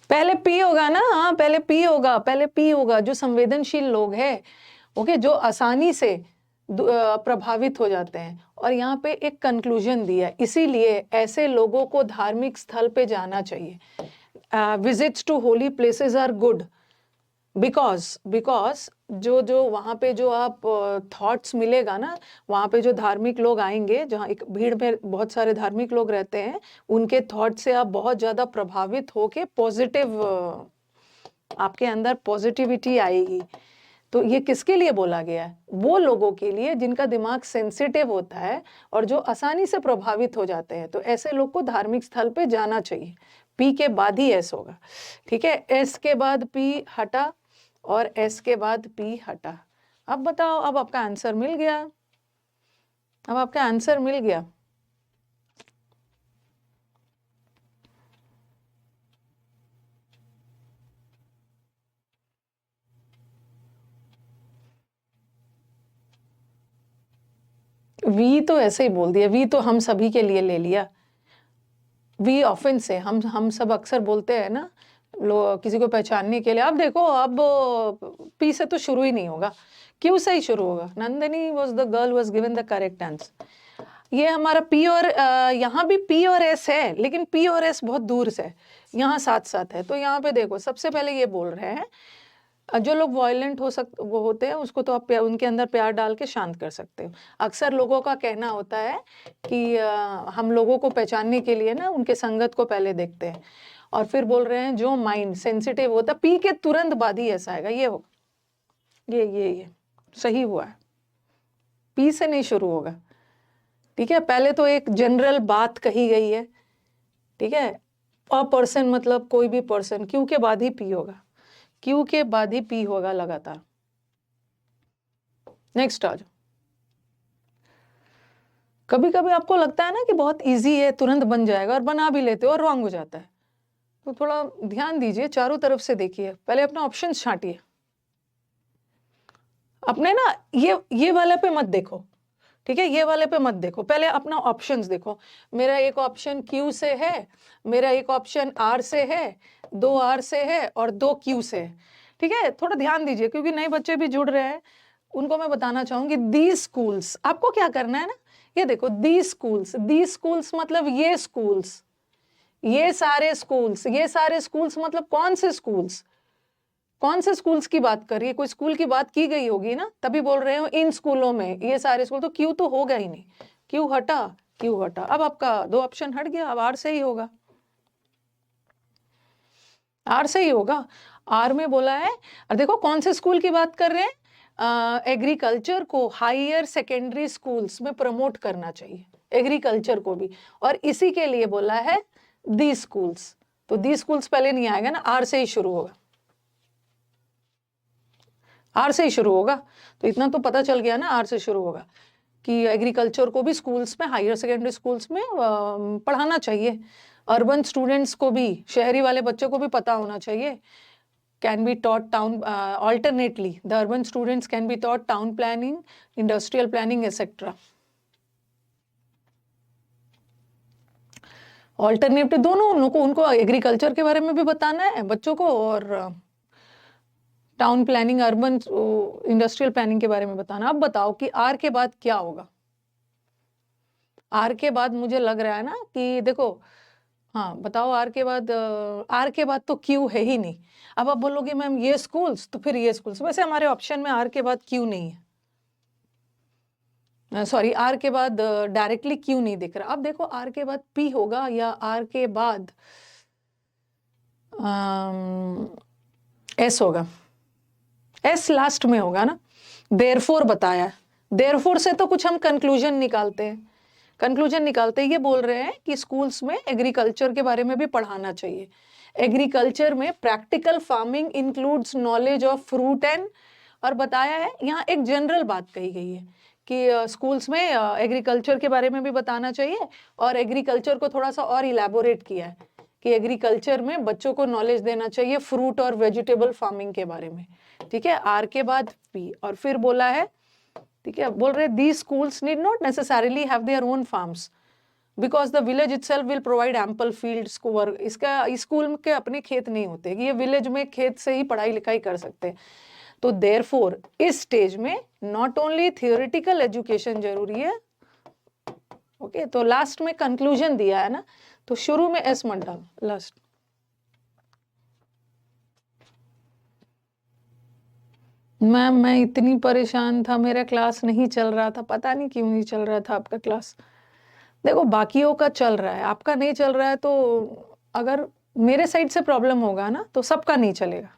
पहले पी होगा ना, हाँ पहले पी होगा, पहले पी होगा। जो संवेदनशील लोग हैं, ओके, जो आसानी से प्रभावित हो जाते हैं। और यहाँ पे एक कंक्लूजन दिया है, इसीलिए ऐसे लोगों को धार्मिक स्थल पे जाना चाहिए। Visits to holy places are good because जो वहाँ पे जो आप थॉट्स मिलेगा ना, वहाँ पे जो धार्मिक लोग आएंगे, जहाँ एक भीड़ में बहुत सारे धार्मिक लोग रहते हैं, उनके थॉट से आप बहुत ज़्यादा प्रभावित होके पॉजिटिव, आपके अंदर पॉजिटिविटी आएगी। तो ये किसके लिए बोला गया है? वो लोगों के लिए जिनका दिमाग सेंसिटिव होता है और जो आसानी से प्रभावित हो जाते हैं। तो ऐसे लोग को धार्मिक स्थल पे जाना चाहिए। पी के बाद ही एस होगा, ठीक है। एस के बाद पी हटा और एस के बाद पी हटा। अब बताओ, अब आपका आंसर मिल गया, अब आपका आंसर मिल गया। वी तो ऐसे ही बोल दिया, वी तो हम सभी के लिए ले लिया। वी ऑफेंस है, हम सब अक्सर बोलते हैं ना, किसी को पहचानने के लिए। अब देखो, अब पी से तो शुरू ही नहीं होगा, क्यू से ही शुरू होगा। Nandini was the girl was given the correct answer. ये हमारा पी और यहाँ भी पी और एस है, लेकिन पी और एस बहुत दूर से है, यहाँ साथ साथ है। तो यहाँ पे देखो, सबसे पहले ये बोल रहे हैं, जो लोग वायलेंट वो होते हैं, उसको तो आप उनके अंदर प्यार डाल के शांत कर सकते हो। अक्सर लोगों का कहना होता है कि हम लोगों को पहचानने के लिए ना उनके संगत को पहले देखते हैं। और फिर बोल रहे हैं जो माइंड सेंसिटिव होता है, पी के तुरंत बाद ही ऐसा आएगा। ये हो, ये सही हुआ है, पी से नहीं शुरू होगा, ठीक है। पहले तो एक जनरल बात कही गई है, ठीक है। अ पर्सन मतलब कोई भी पर्सन, क्यू के बाद ही पी होगा, क्यू के बाद ही पी होगा लगातार। नेक्स्ट आ जाओ। कभी कभी आपको लगता है ना कि बहुत इजी है, तुरंत बन जाएगा, और बना भी लेते हो और रॉन्ग हो जाता है। तो थोड़ा ध्यान दीजिए, चारों तरफ से देखिए, पहले अपना ऑप्शन छांटिए। अपने ना ये वाले पे मत देखो, ठीक है, ये वाले पे मत देखो, पहले अपना ऑप्शंस देखो। मेरा एक ऑप्शन क्यू से है, मेरा एक ऑप्शन आर से है, 2 आर से है और 2 क्यू से है, ठीक है। थोड़ा ध्यान दीजिए, क्योंकि नए बच्चे भी जुड़ रहे हैं, उनको मैं बताना चाहूंगी। दी स्कूल्स, आपको क्या करना है ना, ये देखो, दी स्कूल्स मतलब ये स्कूल्स, ये सारे स्कूल्स, ये सारे स्कूल्स मतलब कौन से स्कूल्स, कौन से स्कूल्स की बात कर रही है? कोई स्कूल की बात की गई होगी ना, तभी बोल रहे हो इन स्कूलों में, ये सारे स्कूल। तो क्यू तो होगा ही नहीं, क्यू हटा, क्यू हटा। अब आपका 2 ऑप्शन हट गया, अब आर से ही होगा, आर से ही होगा। आर में बोला है, और देखो कौन से स्कूल की बात कर रहे हैं, एग्रीकल्चर को हायर सेकेंडरी स्कूल्स में प्रमोट करना चाहिए, एग्रीकल्चर को भी, और इसी के लिए बोला है दी स्कूल्स। तो दी स्कूल्स पहले नहीं आएगा ना, आर से ही शुरू होगा, आर से ही शुरू होगा। तो इतना तो पता चल गया ना, आर से शुरू होगा, कि एग्रीकल्चर को भी स्कूल्स में, हायर सेकेंडरी स्कूल्स में पढ़ाना चाहिए। अर्बन स्टूडेंट्स को भी, शहरी वाले बच्चों को भी पता होना चाहिए। Can be taught town alternately, the urban students can be taught town planning, industrial planning etcetera. Alternative दोनों, उनको एग्रीकल्चर के बारे में भी बताना है बच्चों को, और town planning, urban industrial planning के बारे में बताना। अब बताओ कि आर के बाद क्या होगा। आर के बाद मुझे लग रहा है ना कि देखो, हाँ बताओ, आर के बाद तो क्यू है ही नहीं। अब आप बोलोगे मैम ये स्कूल्स, तो फिर ये स्कूल्स, वैसे हमारे ऑप्शन में आर के बाद क्यू नहीं है, सॉरी, आर के बाद डायरेक्टली क्यू नहीं दिख रहा। अब देखो, आर के बाद पी होगा या आर के बाद एस होगा। एस लास्ट में होगा ना, देयरफॉर बताया है, देयरफॉर से तो कुछ हम कंक्लूजन निकालते हैं, कंक्लूजन निकालते ये बोल रहे हैं कि स्कूल्स में एग्रीकल्चर के बारे में भी पढ़ाना चाहिए। एग्रीकल्चर में practical farming includes knowledge of fruit and, और बताया है यहाँ एक जनरल बात कही गई है कि स्कूल्स में एग्रीकल्चर के बारे में भी बताना चाहिए, और एग्रीकल्चर को थोड़ा सा और इलेबोरेट किया है कि एग्रीकल्चर में बच्चों को नॉलेज देना चाहिए फ्रूट और वेजिटेबल फार्मिंग के बारे में। ठीक है, आर के बाद पी, और फिर बोला है, ठीक है, बोल रहे these schools need not necessarily have their own farms because the village itself will provide ample fields को वर्क। इसका स्कूल के अपने खेत नहीं होते, ये विलेज में खेत से ही पढ़ाई लिखाई कर सकते हैं। तो देयरफॉर इस स्टेज में नॉट ओनली थियोरिटिकल एजुकेशन जरूरी है। ओके, तो लास्ट में कंक्लूजन दिया है ना, तो शुरू में एस मत डाल, लास्ट। मैम मैं इतनी परेशान था, मेरा क्लास नहीं चल रहा था, पता नहीं क्यों नहीं चल रहा था आपका क्लास। देखो बाकियों का चल रहा है, आपका नहीं चल रहा है, तो अगर मेरे साइड से प्रॉब्लम होगा ना तो सबका नहीं चलेगा।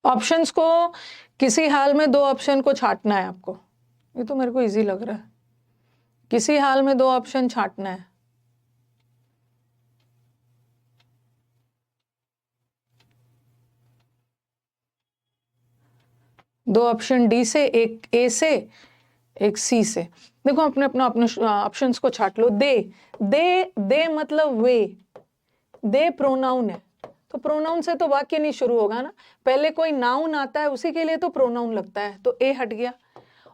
ऑप्शंस को किसी हाल में दो ऑप्शन को छांटना है आपको, ये तो मेरे को इजी लग रहा है, किसी हाल में दो ऑप्शन छांटना है। दो ऑप्शन डी से, एक ए से, एक सी से। देखो अपने अपने अपने ऑप्शंस को छाट लो। दे मतलब वे, दे प्रोनाउन है, तो प्रोनाउन से तो वाक्य नहीं शुरू होगा ना, पहले कोई नाउन आता है उसी के लिए तो प्रोनाउन लगता है, तो ए हट गया।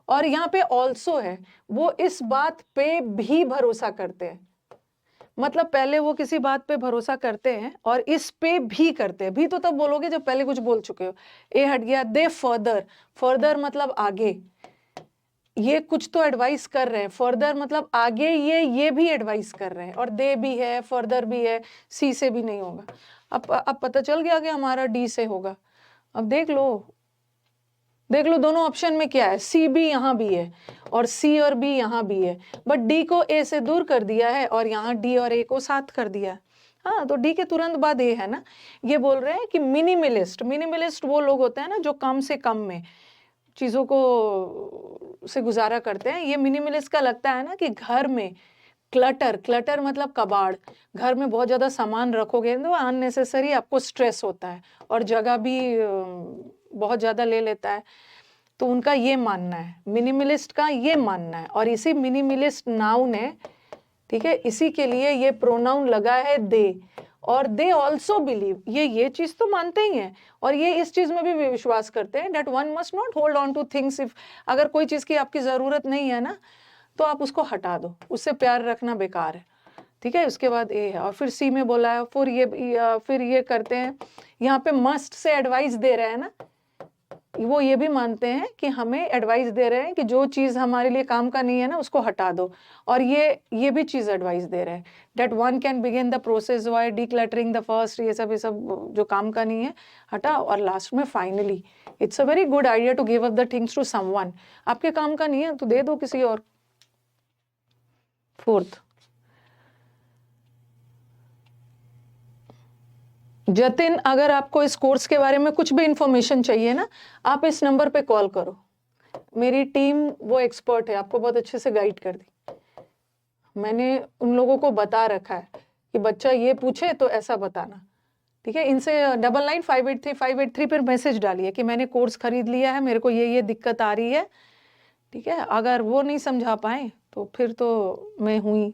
और यहाँ पे ऑल्सो है, वो इस बात पे भी भरोसा करते हैं, मतलब पहले वो किसी बात पे भरोसा करते हैं और इस पे भी करते हैं, भी तो तब बोलोगे जब पहले कुछ बोल चुके हो। ए हट गया। दे फर्दर, फर्दर मतलब आगे, ये कुछ तो एडवाइस कर रहे हैं, फर्दर मतलब आगे, ये भी एडवाइस कर रहे हैं, और दे भी है, फर्दर भी है, सी से भी नहीं होगा। अब पता चल गया कि हमारा डी से होगा। अब देख लो, देख लो दोनों ऑप्शन में क्या है, सी भी यहाँ भी है और सी और बी यहाँ भी है, बट डी को ए से दूर कर दिया है और यहाँ डी और ए को साथ कर दिया है। हाँ, तो डी के तुरंत बाद ए है ना। ये बोल रहे हैं कि मिनिमलिस्ट, मिनिमलिस्ट वो लोग होते हैं ना जो कम से कम में चीजों को से गुजारा करते हैं। ये मिनिमलिस्ट का लगता है ना कि घर में क्लटर, क्लटर मतलब कबाड़, घर में बहुत ज्यादा सामान रखोगे तो अननेसेसरी आपको स्ट्रेस होता है और जगह भी बहुत ज्यादा ले लेता है। तो उनका ये मानना है, मिनिमलिस्ट का ये मानना है, और इसी मिनिमलिस्ट नाउन है, ठीक है, इसी के लिए ये प्रोनाउन लगा है दे। और दे ऑल्सो बिलीव, ये चीज तो मानते ही हैं, और ये इस चीज में भी विश्वास करते हैं that one must not hold on to things if, अगर कोई चीज की आपकी जरूरत नहीं है ना तो आप उसको हटा दो, उससे प्यार रखना बेकार है। ठीक है, उसके बाद ए है, और फिर सी में बोला है, फिर ये करते हैं, यहाँ पे मस्ट से एडवाइस दे रहे हैं ना, वो ये भी मानते हैं कि हमें एडवाइस दे रहे हैं कि जो चीज हमारे लिए काम का नहीं है ना उसको हटा दो, और ये भी चीज एडवाइस दे रहे हैं that one can begin the process by decluttering the first, ये सब जो काम का नहीं है हटाओ, और लास्ट में finally it's a very good idea to give up the things to someone, आपके काम का नहीं है तो दे दो किसी और। फोर्थ, जतिन अगर आपको इस कोर्स के बारे में कुछ भी इंफॉर्मेशन चाहिए ना, आप इस नंबर पे कॉल करो, मेरी टीम वो एक्सपर्ट है, आपको बहुत अच्छे से गाइड कर दी। मैंने उन लोगों को बता रखा है कि बच्चा ये पूछे तो ऐसा बताना, ठीक है। इनसे 99583583 पर मैसेज डालिए कि मैंने कोर्स खरीद लिया है, मेरे को ये दिक्कत आ रही है, ठीक है। अगर वो नहीं समझा पाए तो फिर तो मैं हुई।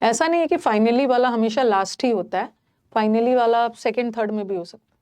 ऐसा नहीं है कि फाइनली वाला हमेशा लास्ट ही होता है, फाइनली वाला सेकंड थर्ड में भी हो सकता है।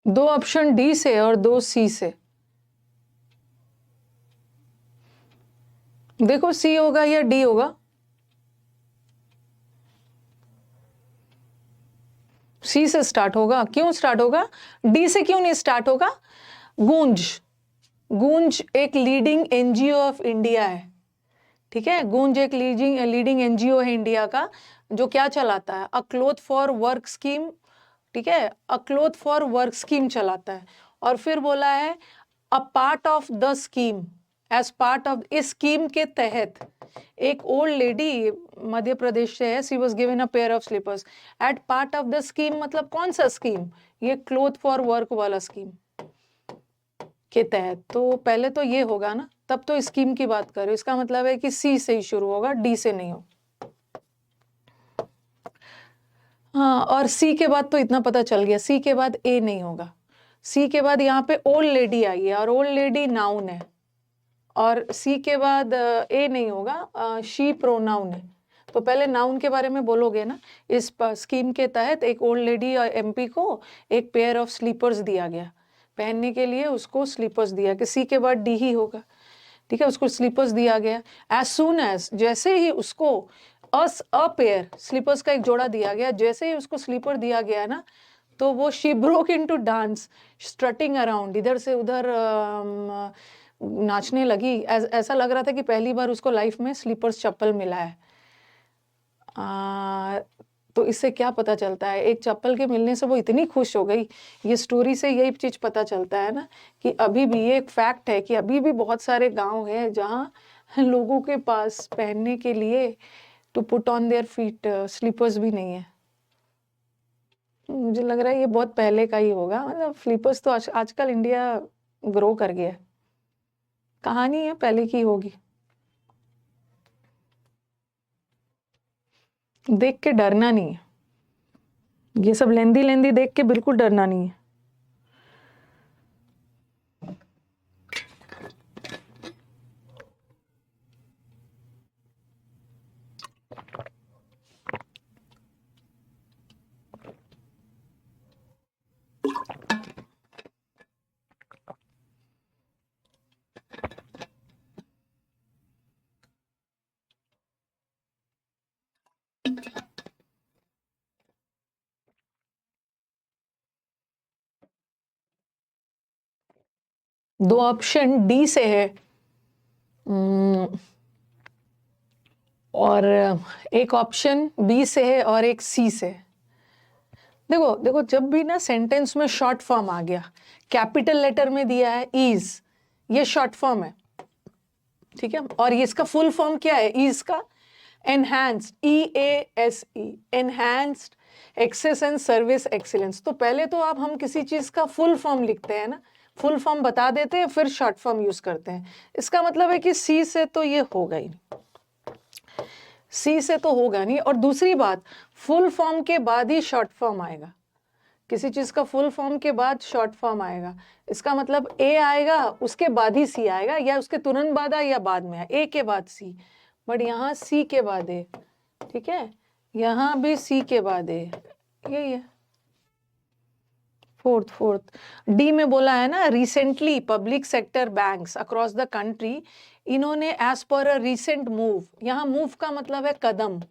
दो ऑप्शन डी से और दो सी से। देखो सी होगा या डी होगा। सी से स्टार्ट होगा। क्यों स्टार्ट होगा? डी से क्यों नहीं स्टार्ट होगा? गूंज, गूंज एक लीडिंग एनजीओ ऑफ इंडिया है, ठीक है। गूंज एक लीडिंग एनजीओ है इंडिया का, जो क्या चलाता है? A cloth for work scheme, ठीक है, a cloth for work scheme चलाता है। और फिर बोला है a part of the scheme, as part of इस स्कीम के तहत एक ओल्ड लेडी मध्य प्रदेश से है, she was given a pair of slippers at part of the scheme. मतलब कौन सा स्कीम? ये क्लोथ फॉर वर्क वाला स्कीम के तहत। तो पहले तो ये होगा ना, तब तो स्कीम की बात करो। इसका मतलब है कि सी से ही शुरू होगा, डी से नहीं हो। हाँ, और सी के बाद तो इतना पता चल गया, सी के बाद ए नहीं होगा। सी के बाद यहाँ पे ओल्ड लेडी आई है और ओल्ड लेडी नाउन है, और सी के बाद ए नहीं होगा, शी प्रोनाउन है। तो पहले नाउन के बारे में बोलोगे ना। इस स्कीम के तहत एक ओल्ड लेडी और एमपी को एक पेयर ऑफ स्लीपर्स दिया गया, पहनने के लिए उसको स्लीपर्स दिया, कि सी के बाद डी ही होगा, ठीक है। उसको स्लीपर्स दिया गया। एज सून एज, जैसे ही उसको अ पेयर स्लीपर्स का एक जोड़ा दिया गया, जैसे ही उसको स्लीपर दिया गया ना, तो वो she broke into dance, strutting around, इधर से उधर नाचने लगी। ऐसा लग रहा था कि पहली बार उसको लाइफ में स्लीपर्स चप्पल मिला है। तो इससे क्या पता चलता है? एक चप्पल के मिलने से वो इतनी खुश हो गई। ये स्टोरी से यही चीज पता चलता है ना, कि अभी भी ये एक फैक्ट है कि अभी भी बहुत सारे गांव हैं जहाँ लोगों के पास पहनने के लिए to put on their feet slippers भी नहीं है। मुझे लग रहा है ये बहुत पहले का ही होगा, मतलब स्लीपर्स तो आजकल इंडिया ग्रो कर गया है। कहानी है पहले की होगी। देख के डरना नहीं है, ये सब लेंदी लेंदी देख के बिल्कुल डरना नहीं है। दो ऑप्शन डी से है और एक ऑप्शन बी से है और एक सी से है। देखो देखो, जब भी ना सेंटेंस में शॉर्ट फॉर्म आ गया, कैपिटल लेटर में दिया है ईज, ये शॉर्ट फॉर्म है, ठीक है। और ये इसका फुल फॉर्म क्या है ईज का? Enhanced, EASE, enhanced access and service excellence. तो पहले तो आप हम किसी चीज का फुल फॉर्म लिखते हैं ना, फुल फॉर्म बता देते हैं, फिर शॉर्ट फॉर्म यूज करते हैं। इसका मतलब है कि सी से तो ये होगा ही नहीं, सी से तो होगा नहीं। और दूसरी बात, फुल फॉर्म के बाद ही शॉर्ट फॉर्म आएगा। किसी चीज का फुल फॉर्म के बाद शॉर्ट फॉर्म आएगा, इसका मतलब ए आएगा उसके बाद ही सी आएगा, या उसके तुरंत बाद आए या बाद में आए, ए के बाद सी। बट यहाँ सी के बाद ए, ठीक है, यहाँ भी सी के बाद ए, यही है। फोर्थ डी में बोला है ना, recently public sector banks across the country, इन्होंने as per a recent move, यहाँ मूव का मतलब है कदम।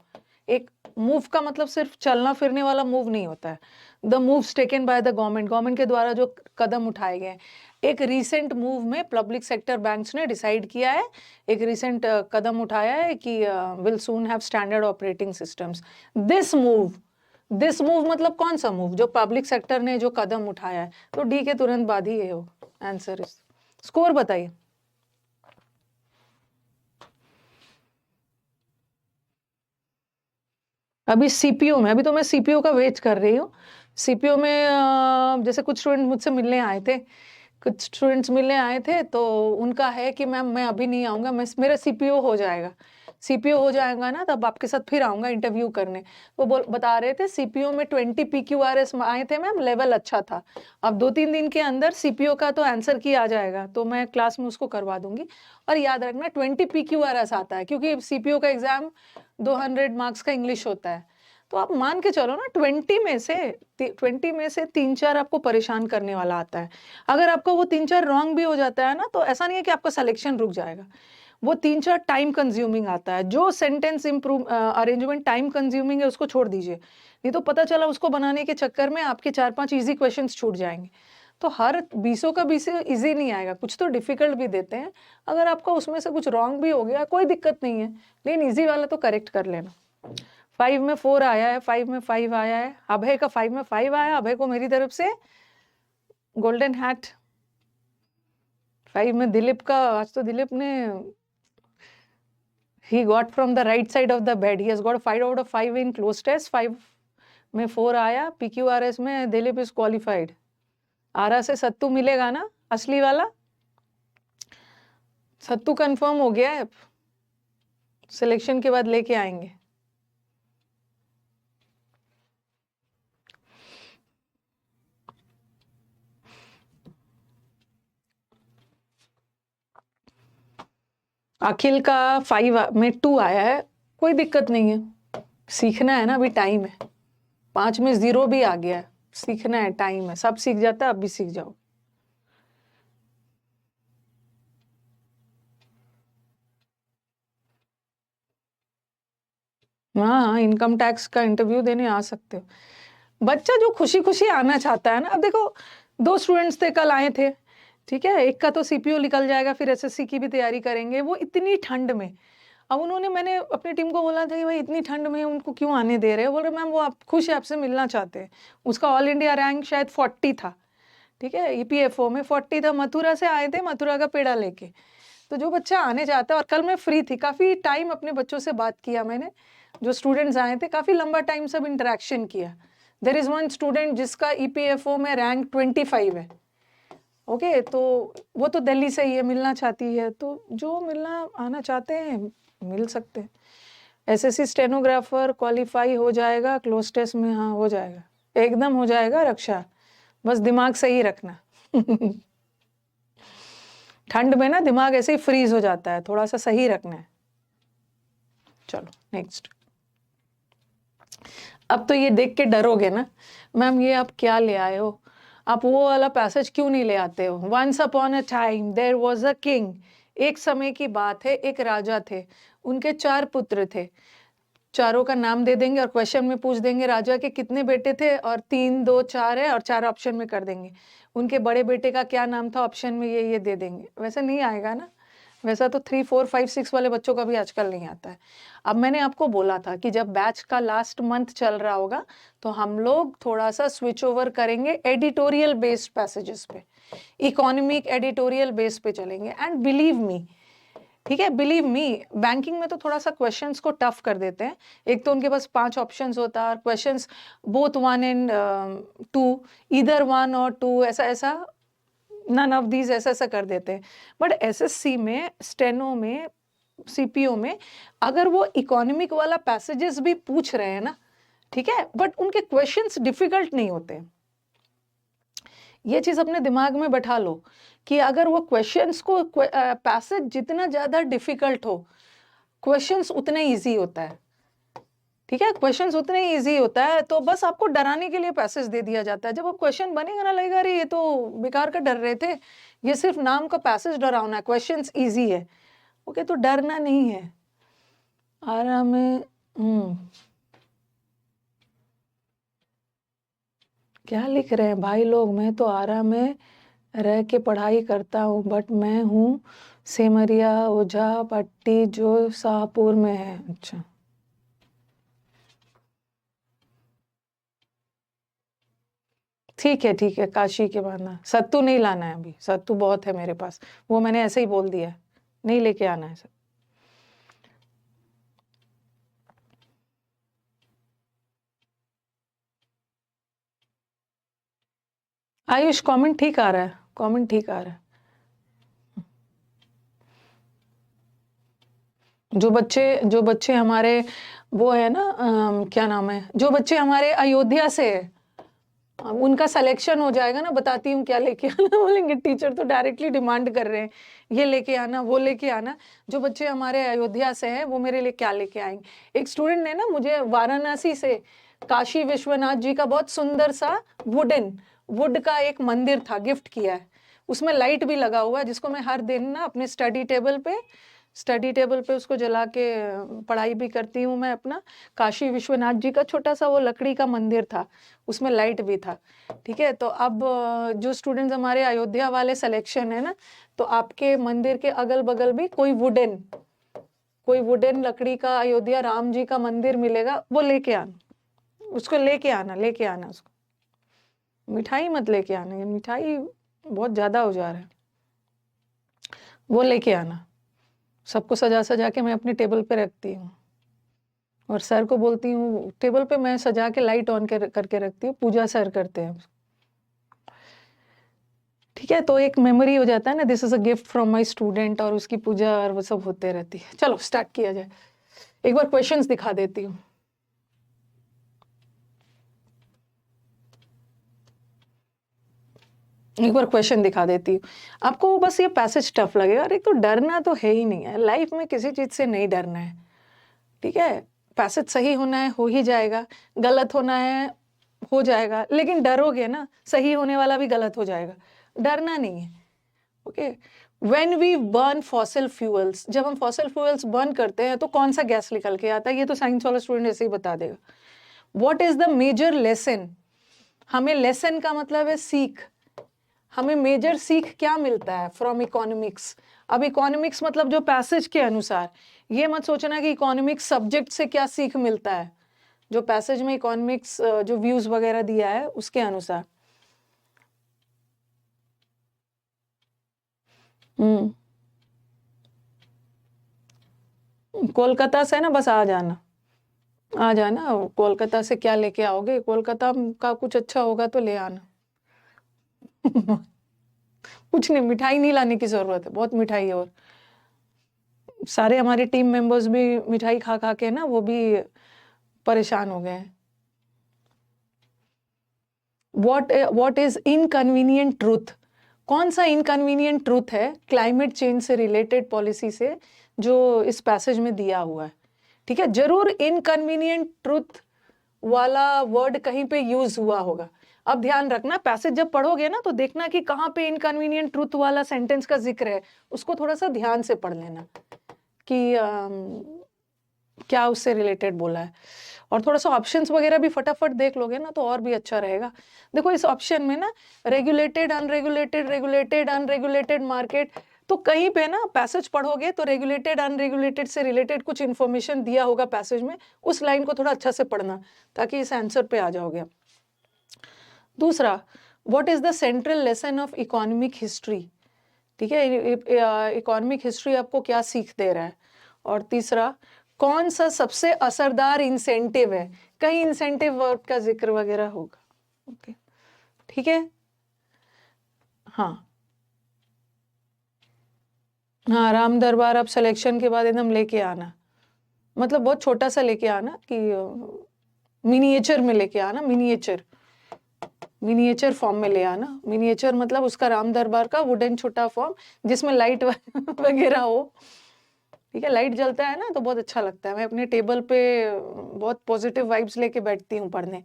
एक मूव का मतलब सिर्फ चलना फिरने वाला मूव नहीं होता है। The moves taken by the government, government के द्वारा जो कदम उठाए गए, एक रिसेंट मूव में पब्लिक सेक्टर बैंक्स ने डिसाइड किया है, एक रिसेंट कदम उठाया है कि will soon have standard operating systems. This move मतलब कौन सा मूव? जो पब्लिक सेक्टर ने जो कदम उठाया है। तो डी के तुरंत बाद ही ये हो आंसर इज। स्कोर बताइए। अभी सीपीयू में, अभी तो मैं सीपीयू का वेट कर रही हूँ। सीपीयू में जैसे कुछ स्टूडेंट मुझसे मिलने आए थे, तो उनका है कि मैम मैं अभी नहीं आऊँगा, मेरा सीपीयू हो जाएगा। सीपीयू हो जाएगा ना, तब आपके साथ फिर आऊँगा इंटरव्यू करने। वो बता रहे थे सीपीयू में 20 PQRS आए थे मैम, लेवल अच्छा था। अब 2-3 दिन के अंदर सीपीयू का तो आंसर की आ जाएगा, तो मैं क्लास में उसको करवा दूंगी। और याद रखना 20 PQRS आता है, क्योंकि सीपीयू का एग्जाम 200 मार्क्स का इंग्लिश होता है। तो आप मान के चलो ना 20 में से 3-4 आपको परेशान करने वाला आता है। अगर आपका वो 3-4 रॉन्ग भी हो जाता है ना, तो ऐसा नहीं है कि आपका सिलेक्शन रुक जाएगा। वो 3-4 टाइम कंज्यूमिंग आता है। जो सेंटेंस अरेंजमेंट टाइम कंज्यूमिंग है उसको छोड़ दीजिए, नहीं तो पता चला उसको बनाने के चक्कर में आपके 4-5 ईजी क्वेश्चंस छूट जाएंगे। तो हर 20 का 20 ईजी नहीं आएगा, कुछ तो डिफिकल्ट भी देते हैं। अगर आपका उसमें से कुछ रॉन्ग भी हो गया कोई दिक्कत नहीं है, लेकिन ईजी वाला तो करेक्ट कर लेना। 5 में 4 आया है, 5 में 5 आया है, अभय का 5 में 5 आया। अभय को मेरी तरफ से गोल्डन हैट। 5 में दिलीप का, आज तो दिलीप ने he got from the right side of the bed, he has got 5 out of 5 in close test। 5 में 4 आया। PQRS में दिलीप इज क्वालिफाइड। आरा से सत्तू मिलेगा ना असली वाला? सत्तू कंफर्म हो गया है, सिलेक्शन के बाद लेके आएंगे। अखिल का 5 में 2 आया है, कोई दिक्कत नहीं है, सीखना है ना, अभी टाइम है। 5 में 0 भी आ गया है, सीखना है, टाइम है, सब सीख जाता है, अब भी सीख जाओ। हाँ, इनकम टैक्स का इंटरव्यू देने आ सकते हो। बच्चा जो खुशी खुशी आना चाहता है ना, अब देखो 2 स्टूडेंट्स थे, कल आए थे, ठीक है, एक का तो सीपीओ निकल जाएगा, फिर एसएससी की भी तैयारी करेंगे, वो इतनी ठंड में। अब मैंने अपनी टीम को बोला था कि भाई इतनी ठंड में उनको क्यों आने दे रहे हो? बोल रहे मैम वो आप खुश है, आपसे मिलना चाहते हैं। उसका ऑल इंडिया रैंक शायद 40 था, ठीक है, ईपीएफओ में 40 था, मथुरा से आए थे, मथुरा का पेड़ा लेके। तो जो बच्चा आने चाहता है, और कल मैं फ्री थी, काफ़ी टाइम अपने बच्चों से बात किया मैंने, जो स्टूडेंट्स आए थे, काफ़ी लंबा टाइम सब इंटरेक्शन किया। देयर इज़ वन स्टूडेंट जिसका ईपीएफओ में रैंक 25 है, ओके, तो वो तो दिल्ली से ही है, मिलना चाहती है, तो जो मिलना आना चाहते हैं मिल सकते हैं। एसएससी स्टेनोग्राफर क्वालिफाई हो जाएगा क्लोज टेस्ट में? हाँ हो जाएगा, एकदम हो जाएगा रक्षा, बस दिमाग सही रखना। ठंड में ना दिमाग ऐसे ही फ्रीज हो जाता है, थोड़ा सा सही रखना है। चलो नेक्स्ट। अब तो ये देख के डरोगे ना, मैम ये आप क्या ले आए हो, आप वो वाला पैसेज क्यों नहीं ले आते हो? Once upon a time there was a king, एक समय की बात है, एक राजा थे, उनके 4 पुत्र थे, चारों का नाम दे देंगे और क्वेश्चन में पूछ देंगे राजा के कितने बेटे थे, और 3 2 4 है, और 4 ऑप्शन में कर देंगे, उनके बड़े बेटे का क्या नाम था, ऑप्शन में ये दे देंगे। वैसे नहीं आएगा ना, वैसा तो 3 4 5 6 वाले बच्चों का भी आजकल नहीं आता है। अब मैंने आपको बोला था कि जब बैच का लास्ट मंथ चल रहा होगा तो हम लोग थोड़ा सा स्विच ओवर करेंगे एडिटोरियल बेस्ड पैसेजेस पे, इकोनॉमिक एडिटोरियल बेस पे चलेंगे। एंड बिलीव मी, ठीक है, बिलीव मी, बैंकिंग में तो थोड़ा सा क्वेश्चंस को टफ कर देते हैं। एक तो उनके पास 5 ऑप्शंस होता है और क्वेश्चंस बोथ 1 एंड 2, इधर 1 और 2, ऐसा नन ऑफ दीज ऐसा कर देते हैं। बट एसएससी में, स्टेनो में, सीपीओ में अगर वो इकोनॉमिक वाला पैसेजेस भी पूछ रहे हैं ना, ठीक है, बट उनके क्वेश्चंस डिफिकल्ट नहीं होते। ये चीज अपने दिमाग में बैठा लो कि अगर वो क्वेश्चंस को, पैसेज जितना ज्यादा डिफिकल्ट हो, क्वेश्चंस उतना इजी होता है, ठीक है, क्वेश्चंस उतने ही इजी होता है। तो बस आपको डराने के लिए पैसेज दे दिया जाता है। जब अब क्वेश्चन बनेगा ना, लगेगा अरे ये तो बेकार का डर रहे थे, ये सिर्फ नाम का पैसेज डरावना है, क्वेश्चंस इजी है, ओके, तो डरना नहीं है, आराम में। क्या लिख रहे हैं भाई लोग? मैं तो आराम में रह के पढ़ाई करता हूँ, बट मैं हूँ सेमरिया ओझा पट्टी जो शाहपुर में है। अच्छा, ठीक है, ठीक है, काशी के बहाना। सत्तू नहीं लाना है अभी, सत्तू बहुत है मेरे पास, वो मैंने ऐसे ही बोल दिया है, नहीं लेके आना है सर। आयुष कमेंट ठीक आ रहा है, कमेंट ठीक आ रहा है। जो बच्चे हमारे वो है ना, क्या नाम है, जो बच्चे हमारे अयोध्या से है, उनका सिलेक्शन हो जाएगा ना, बताती हूँ क्या लेके आना। बोलेंगे टीचर तो डायरेक्टली डिमांड कर रहे हैं, ये लेके आना, वो लेके आना। जो बच्चे हमारे अयोध्या से हैं वो मेरे लिए क्या लेके आएंगे। एक स्टूडेंट ने ना मुझे वाराणसी से काशी विश्वनाथ जी का बहुत सुंदर सा वुड का एक मंदिर था, गिफ्ट किया है। उसमें लाइट भी लगा हुआ है, जिसको मैं हर दिन ना अपने स्टडी टेबल पे उसको जला के पढ़ाई भी करती हूँ मैं अपना। काशी विश्वनाथ जी का छोटा सा वो लकड़ी का मंदिर था, उसमें लाइट भी था। ठीक है, तो अब जो स्टूडेंट्स हमारे अयोध्या वाले सिलेक्शन है ना, तो आपके मंदिर के अगल बगल भी कोई वुडन लकड़ी का अयोध्या राम जी का मंदिर मिलेगा, वो लेके आना, उसको लेके आना उसको। मिठाई मत लेके आना, ये मिठाई बहुत ज्यादा हो जा रहा है। वो लेके आना, सबको सजा सजा के मैं अपने टेबल पे रखती हूँ, और सर को बोलती हूँ टेबल पे मैं सजा के लाइट ऑन करके रखती हूँ, पूजा सर करते हैं। ठीक है, तो एक मेमोरी हो जाता है ना, this is a gift from my student, और उसकी पूजा और वो सब होते रहती है। चलो स्टार्ट किया जाए। एक बार क्वेश्चंस दिखा देती हूँ। एक बार क्वेश्चन दिखा देती हूँ आपको। बस ये पैसेज टफ लगेगा, अरे तो डरना तो है ही नहीं है, लाइफ में किसी चीज से नहीं डरना है। ठीक है, पैसेज सही होना है हो ही जाएगा, गलत होना है हो जाएगा, लेकिन डरोगे ना, सही होने वाला भी गलत हो जाएगा, डरना नहीं है। Okay, when we burn fossil fuels, जब हम फॉसिल फ्यूल्स बर्न करते हैं तो कौन सा गैस निकल के आता है, ये तो साइंस वाला स्टूडेंट ऐसे ही बता देगा। What is the major lesson, हमें लेसन का मतलब है सीख, हमें मेजर सीख क्या मिलता है फ्रॉम इकोनॉमिक्स। अब इकोनॉमिक्स मतलब जो पैसेज के अनुसार, ये मत सोचना कि इकोनॉमिक्स सब्जेक्ट से क्या सीख मिलता है, जो पैसेज में इकोनॉमिक्स जो व्यूज वगैरह दिया है उसके अनुसार। कोलकाता से ना बस आ जाना। कोलकाता से क्या लेके आओगे, कोलकाता का कुछ अच्छा होगा तो ले आना। कुछ नहीं, मिठाई नहीं लाने की जरूरत है, बहुत मिठाई है, और सारे हमारे टीम मेंबर्स भी मिठाई खा खा के ना वो भी परेशान हो गए हैं। व्हाट इज इनकन्वीनियंट ट्रूथ, कौन सा इनकन्वीनियंट ट्रूथ है क्लाइमेट चेंज से रिलेटेड पॉलिसी से जो इस पैसेज में दिया हुआ है। ठीक है, जरूर इनकन्वीनियंट ट्रूथ वाला वर्ड कहीं पे यूज हुआ होगा। अब ध्यान रखना, पैसेज जब पढ़ोगे ना तो देखना कि कहाँ पे इनकन्वीनियंट ट्रूथ वाला सेंटेंस का जिक्र है, उसको थोड़ा सा ध्यान से पढ़ लेना कि क्या उससे रिलेटेड बोला है। और थोड़ा सा ऑप्शंस वगैरह भी फटाफट देख लोगे ना तो और भी अच्छा रहेगा। देखो इस ऑप्शन में ना regulated unregulated, regulated unregulated market, तो कहीं पे ना पैसेज पढ़ोगे तो रेगुलेटेड अनरेगुलेटेड से रिलेटेड कुछ इंफॉर्मेशन दिया होगा पैसेज में, उस लाइन को थोड़ा अच्छा से पढ़ना ताकि इस आंसर पे आ जाओगे। दूसरा, what is the central lesson of economic history. ठीक है, इकोनॉमिक हिस्ट्री आपको क्या सीख दे रहा है। और तीसरा, कौन सा सबसे असरदार इंसेंटिव है, कहीं इंसेंटिव वर्क का जिक्र वगैरह होगा। ओके, ठीक है। हाँ हाँ, राम दरबार आप सिलेक्शन के बाद एकदम लेके आना, मतलब बहुत छोटा सा लेके आना कि मिनिएचर में लेके आना, मिनिएचर फॉर्म में ले आना। मिनिएचर मतलब उसका राम दरबार का वुडन छोटा फॉर्म जिसमें लाइट वगैरह हो। ठीक है, लाइट जलता है ना तो बहुत अच्छा लगता है, मैं अपने टेबल पे बहुत पॉजिटिव वाइब्स लेके बैठती हूँ पढ़ने,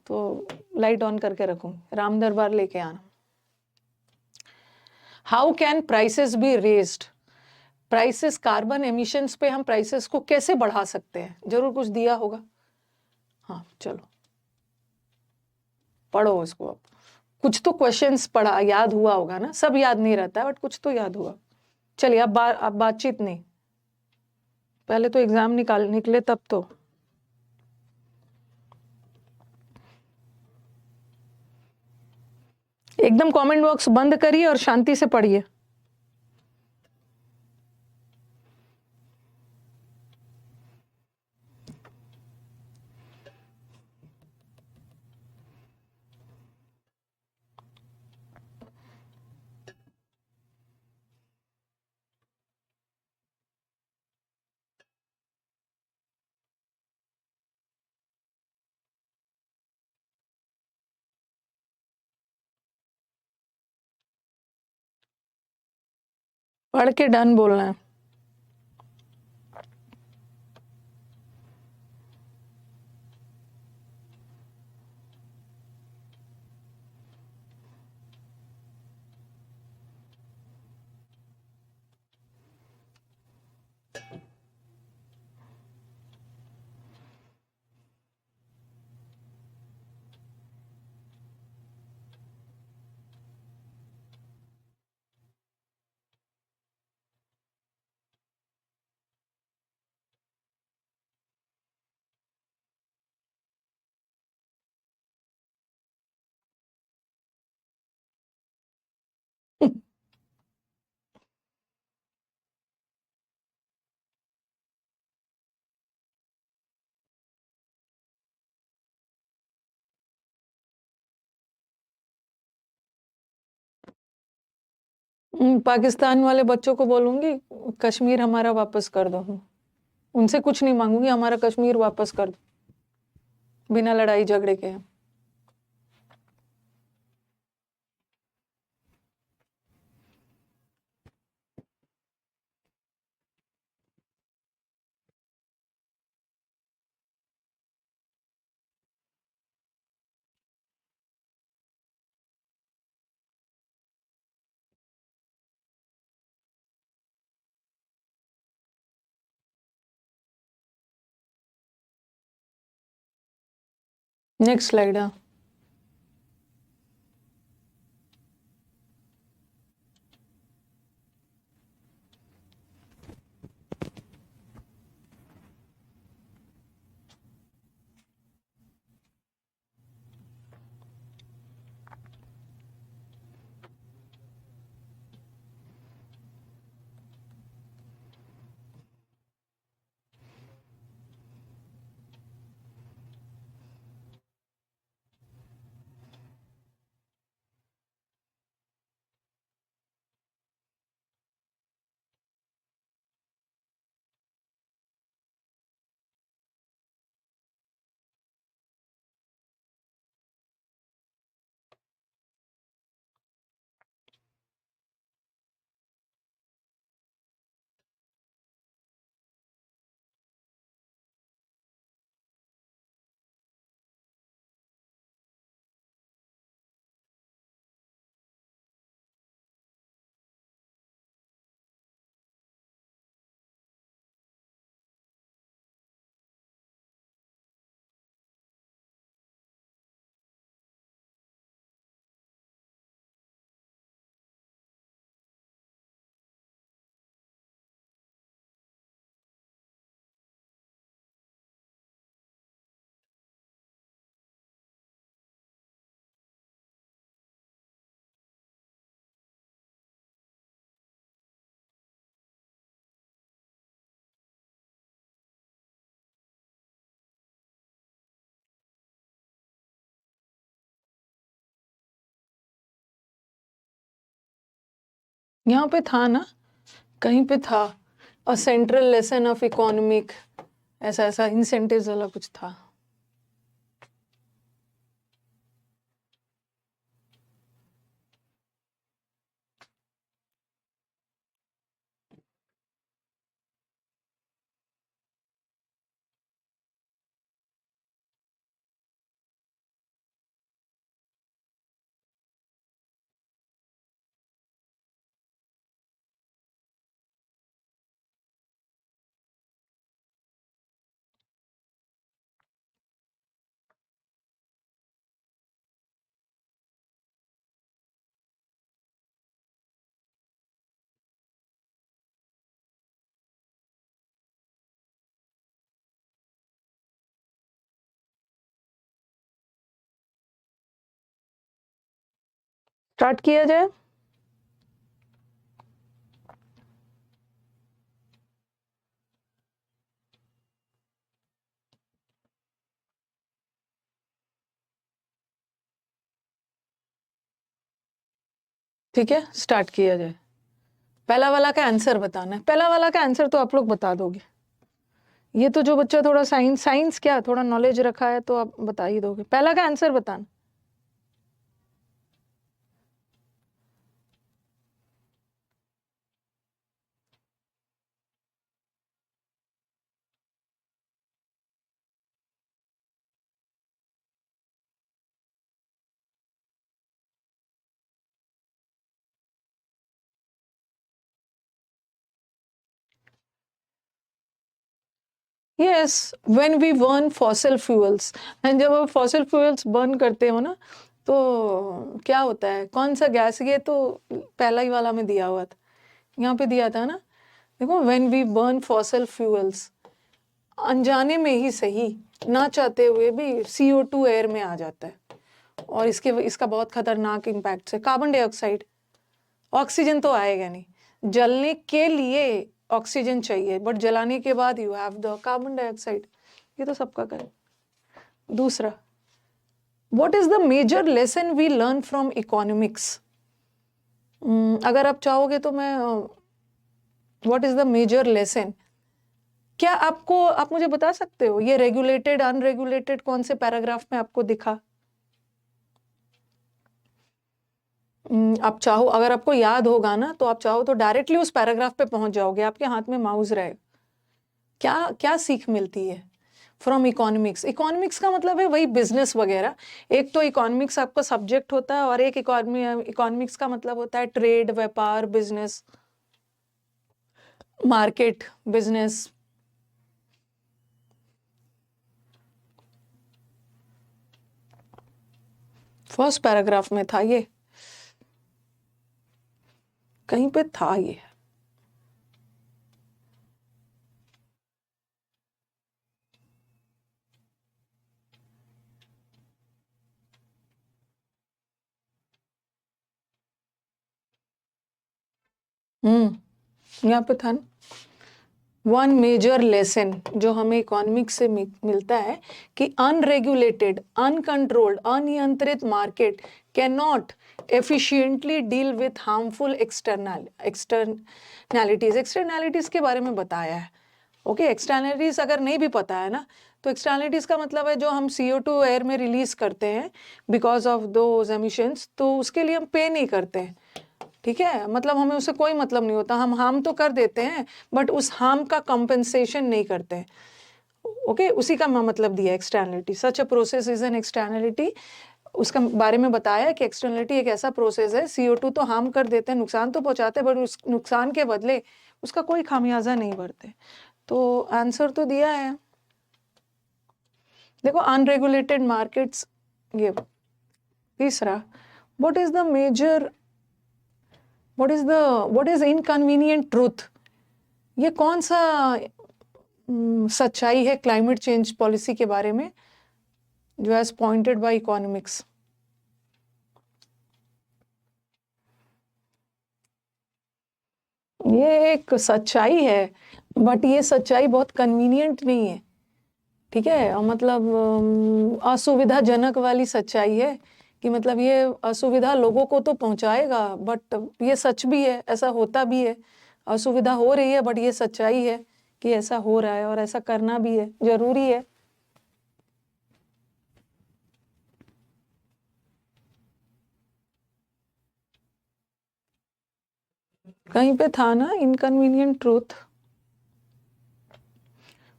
तो लाइट ऑन करके रखूँ, राम दरबार लेके आना। How can prices be raised, prices carbon emissions पे हम प्राइसेस को कैसे बढ़ा सकते हैं, जरूर कुछ दिया होगा। हाँ चलो पढ़ो इसको, अब कुछ तो क्वेश्चंस पढ़ा याद हुआ होगा ना, सब याद नहीं रहता बट कुछ तो याद हुआ। चलिए अब बातचीत नहीं, पहले तो एग्जाम निकले तब तो। एकदम कमेंट बॉक्स बंद करिए और शांति से पढ़िए। पढ़ के डन बोलना है। पाकिस्तान वाले बच्चों को बोलूंगी कश्मीर हमारा वापस कर दो। उनसे कुछ नहीं मांगूंगी, हमारा कश्मीर वापस कर दो बिना लड़ाई झगड़े के। Next slide. यहाँ पे था ना, कहीं पे था, और सेंट्रल लेसन ऑफ इकोनॉमिक, ऐसा ऐसा इंसेंटिव्स वाला कुछ था। स्टार्ट किया जाए। ठीक है, स्टार्ट किया जाए। पहला वाला का आंसर बताना है। पहला वाला का आंसर तो आप लोग बता दोगे। ये तो जो बच्चा थोड़ा साइंस क्या थोड़ा नॉलेज रखा है तो आप बता ही दोगे। पहला का आंसर बताना। Yes, when we burn fossil fuels, and जब आप फॉसिल फ्यूल्स बर्न करते हो ना, तो क्या होता है, कौन सा गैस, ये तो पहला ही वाला में दिया हुआ था, यहाँ पे दिया था ना, देखो, when we burn fossil fuels, अनजाने में ही सही, ना चाहते हुए भी CO2 एयर में आ जाता है, और इसका बहुत खतरनाक इम्पैक्ट है। कार्बन डाइऑक्साइड, ऑक्सीजन तो आएगा नहीं, जलने के लिए ऑक्सीजन चाहिए, बट जलाने के बाद you have the carbon dioxide, ये तो सबका करे। दूसरा, what is the major lesson we learn from economics? अगर आप चाहोगे तो मैं, what is the major lesson, क्या आप मुझे बता सकते हो ये रेगुलेटेड अनरेगुलेटेड कौन से पैराग्राफ में आपको दिखा? आप चाहो, अगर आपको याद होगा ना, तो आप चाहो तो डायरेक्टली उस पैराग्राफ पे पहुंच जाओगे, आपके हाथ में माउस रहेगा। क्या क्या सीख मिलती है फ्रॉम इकोनॉमिक्स? इकोनॉमिक्स का मतलब है वही बिजनेस वगैरह। एक तो इकोनॉमिक्स आपका सब्जेक्ट होता है, और एक इकोनॉमिक्स का मतलब होता है ट्रेड, व्यापार, business, market, business. First paragraph में था ये, कहीं पे था ये। यहाँ पे था ना, वन मेजर लेसन जो हमें इकोनॉमिक्स से मिलता है कि अनरेगुलेटेड, अनकंट्रोल्ड, अनियंत्रित market can not efficiently deal with harmful externalities. Externalities के बारे में बताया है। ओके, एक्सटर्नैलिटीज अगर नहीं भी पता है ना, तो एक्सटर्नैलिटीज का मतलब है जो हम CO2 एयर में रिलीज करते हैं बिकॉज ऑफ दोज एमिशंस, तो उसके लिए हम पे नहीं करते हैं। ठीक है, मतलब हमें उससे कोई मतलब नहीं होता, हम हार्म तो कर देते हैं बट उस हार्म का कंपेंसेशन नहीं करते हैं। ओके, उसी का मतलब दिया externality. Such a process is an externality. उसका बारे में बताया कि एक्सटर्नलिटी एक ऐसा प्रोसेस है, CO2 तो हार्म कर देते हैं, नुकसान तो पहुंचाते हैं, बट उस नुकसान के बदले उसका कोई खामियाजा नहीं भरते। तो आंसर तो दिया है, देखो, अनरेगुलेटेड मार्केट्स। ये तीसरा, what is the major, what is inconvenient truth? ये कौन सा सच्चाई है क्लाइमेट चेंज पॉलिसी के बारे में जो एज पॉइंटेड बाय इकोनॉमिक्स? ये एक सच्चाई है, बट ये सच्चाई बहुत कन्वीनियंट नहीं है। ठीक है, और मतलब असुविधाजनक वाली सच्चाई है, कि मतलब ये असुविधा लोगों को तो पहुंचाएगा, बट ये सच भी है, ऐसा होता भी है, असुविधा हो रही है, बट ये सच्चाई है कि ऐसा हो रहा है और ऐसा करना भी है, जरूरी है। कहीं पे था ना inconvenient truth,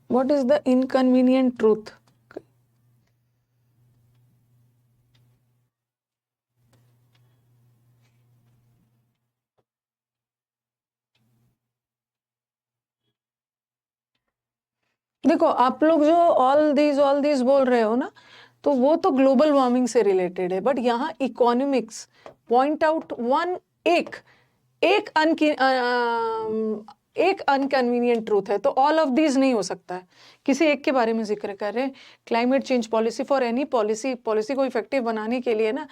what is the inconvenient truth? देखो, आप लोग जो ऑल दीज बोल रहे हो ना, तो वो तो ग्लोबल वार्मिंग से रिलेटेड है, बट यहाँ इकोनॉमिक्स पॉइंट आउट वन, एक एक एक अनकन्वीनियंट ट्रूथ है, तो ऑल ऑफ दीज नहीं हो सकता है। किसी एक के बारे में जिक्र कर रहे हैं। Climate change policy, for any policy को इफेक्टिव बनाने के लिए ना,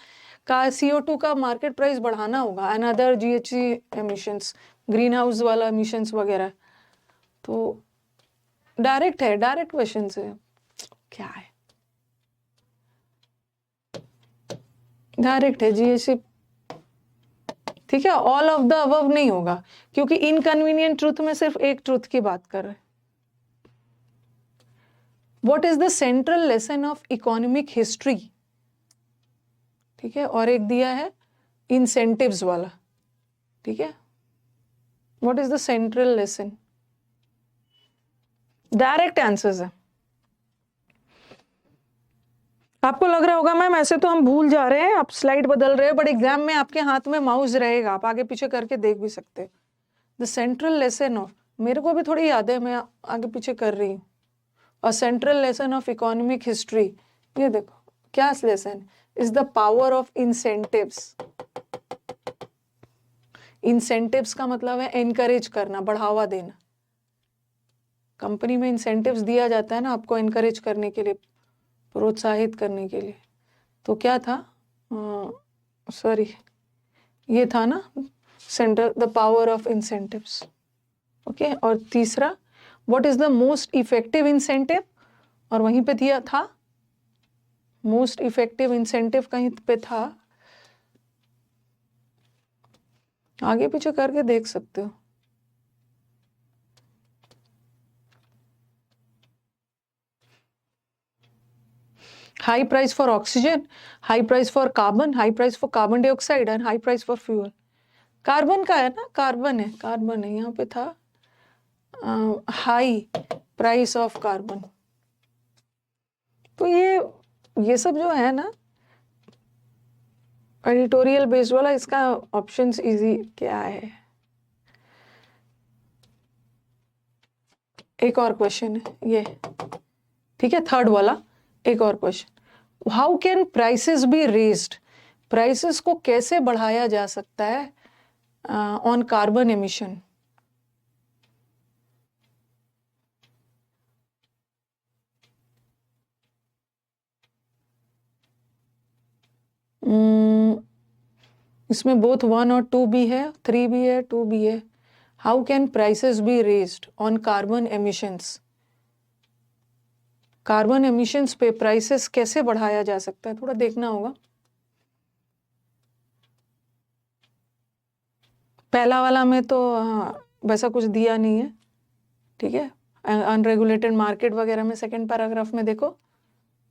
का CO2 का मार्केट प्राइस बढ़ाना होगा, and other GHG emissions, green house वाला एमिशंस वगैरह। तो डायरेक्ट है, डायरेक्ट क्वेश्चन से क्या है, डायरेक्ट है GHG। ठीक है, ऑल ऑफ द अबव नहीं होगा, क्योंकि इनकन्वीनियंट ट्रूथ में सिर्फ एक ट्रूथ की बात कर रहे हैं। What is the central lesson of economic history? ठीक है, और एक दिया है इंसेंटिव्स वाला। ठीक है, what is the central lesson? Direct answers है। आपको लग रहा होगा मैम ऐसे तो हम भूल जा रहे हैं, आप स्लाइड बदल रहे हो, बट एग्जाम में आपके हाथ में माउस रहेगा, आप आगे पीछे करके देख भी सकते हैं। द सेंट्रल लेसन ऑफ, मेरे को भी थोड़ी याद है, मैं आगे पीछे कर रही हूँ। A central lesson of economic history, ये देखो क्या lesson, is the power of incentives. Incentives का मतलब है एनकरेज करना, बढ़ावा देना। कंपनी में इंसेंटिव्स दिया जाता है ना आपको एनकरेज करने के लिए, प्रोत्साहित करने के लिए। तो क्या था, सॉरी ये था ना central, the power of incentives. Okay, और तीसरा what is the most effective incentive, और वहीं पे दिया था मोस्ट इफेक्टिव इंसेंटिव कहीं पे था, आगे पीछे करके देख सकते हो। High price for oxygen, high price for carbon, high price for carbon dioxide and high price for fuel. Carbon का है ना, कार्बन है यहाँ पे था हाई प्राइस ऑफ कार्बन। तो ये सब जो है ना एडिटोरियल बेस्ड वाला, इसका ऑप्शंस इजी क्या है। एक और क्वेश्चन है ये, ठीक है, थर्ड वाला। एक और question, how can prices be raised, prices को कैसे बढ़ाया जा सकता है ऑन कार्बन एमिशन। इसमें बोथ 1 और 2 भी है, 3 भी है, 2 भी है। How can prices be raised on carbon emissions, carbon emissions पे प्राइसेस कैसे बढ़ाया जा सकता है, थोड़ा देखना होगा। पहला वाला में तो वैसा कुछ दिया नहीं है, ठीक है। अनरेगुलेटेड मार्केट वगैरह में सेकंड पैराग्राफ में देखो,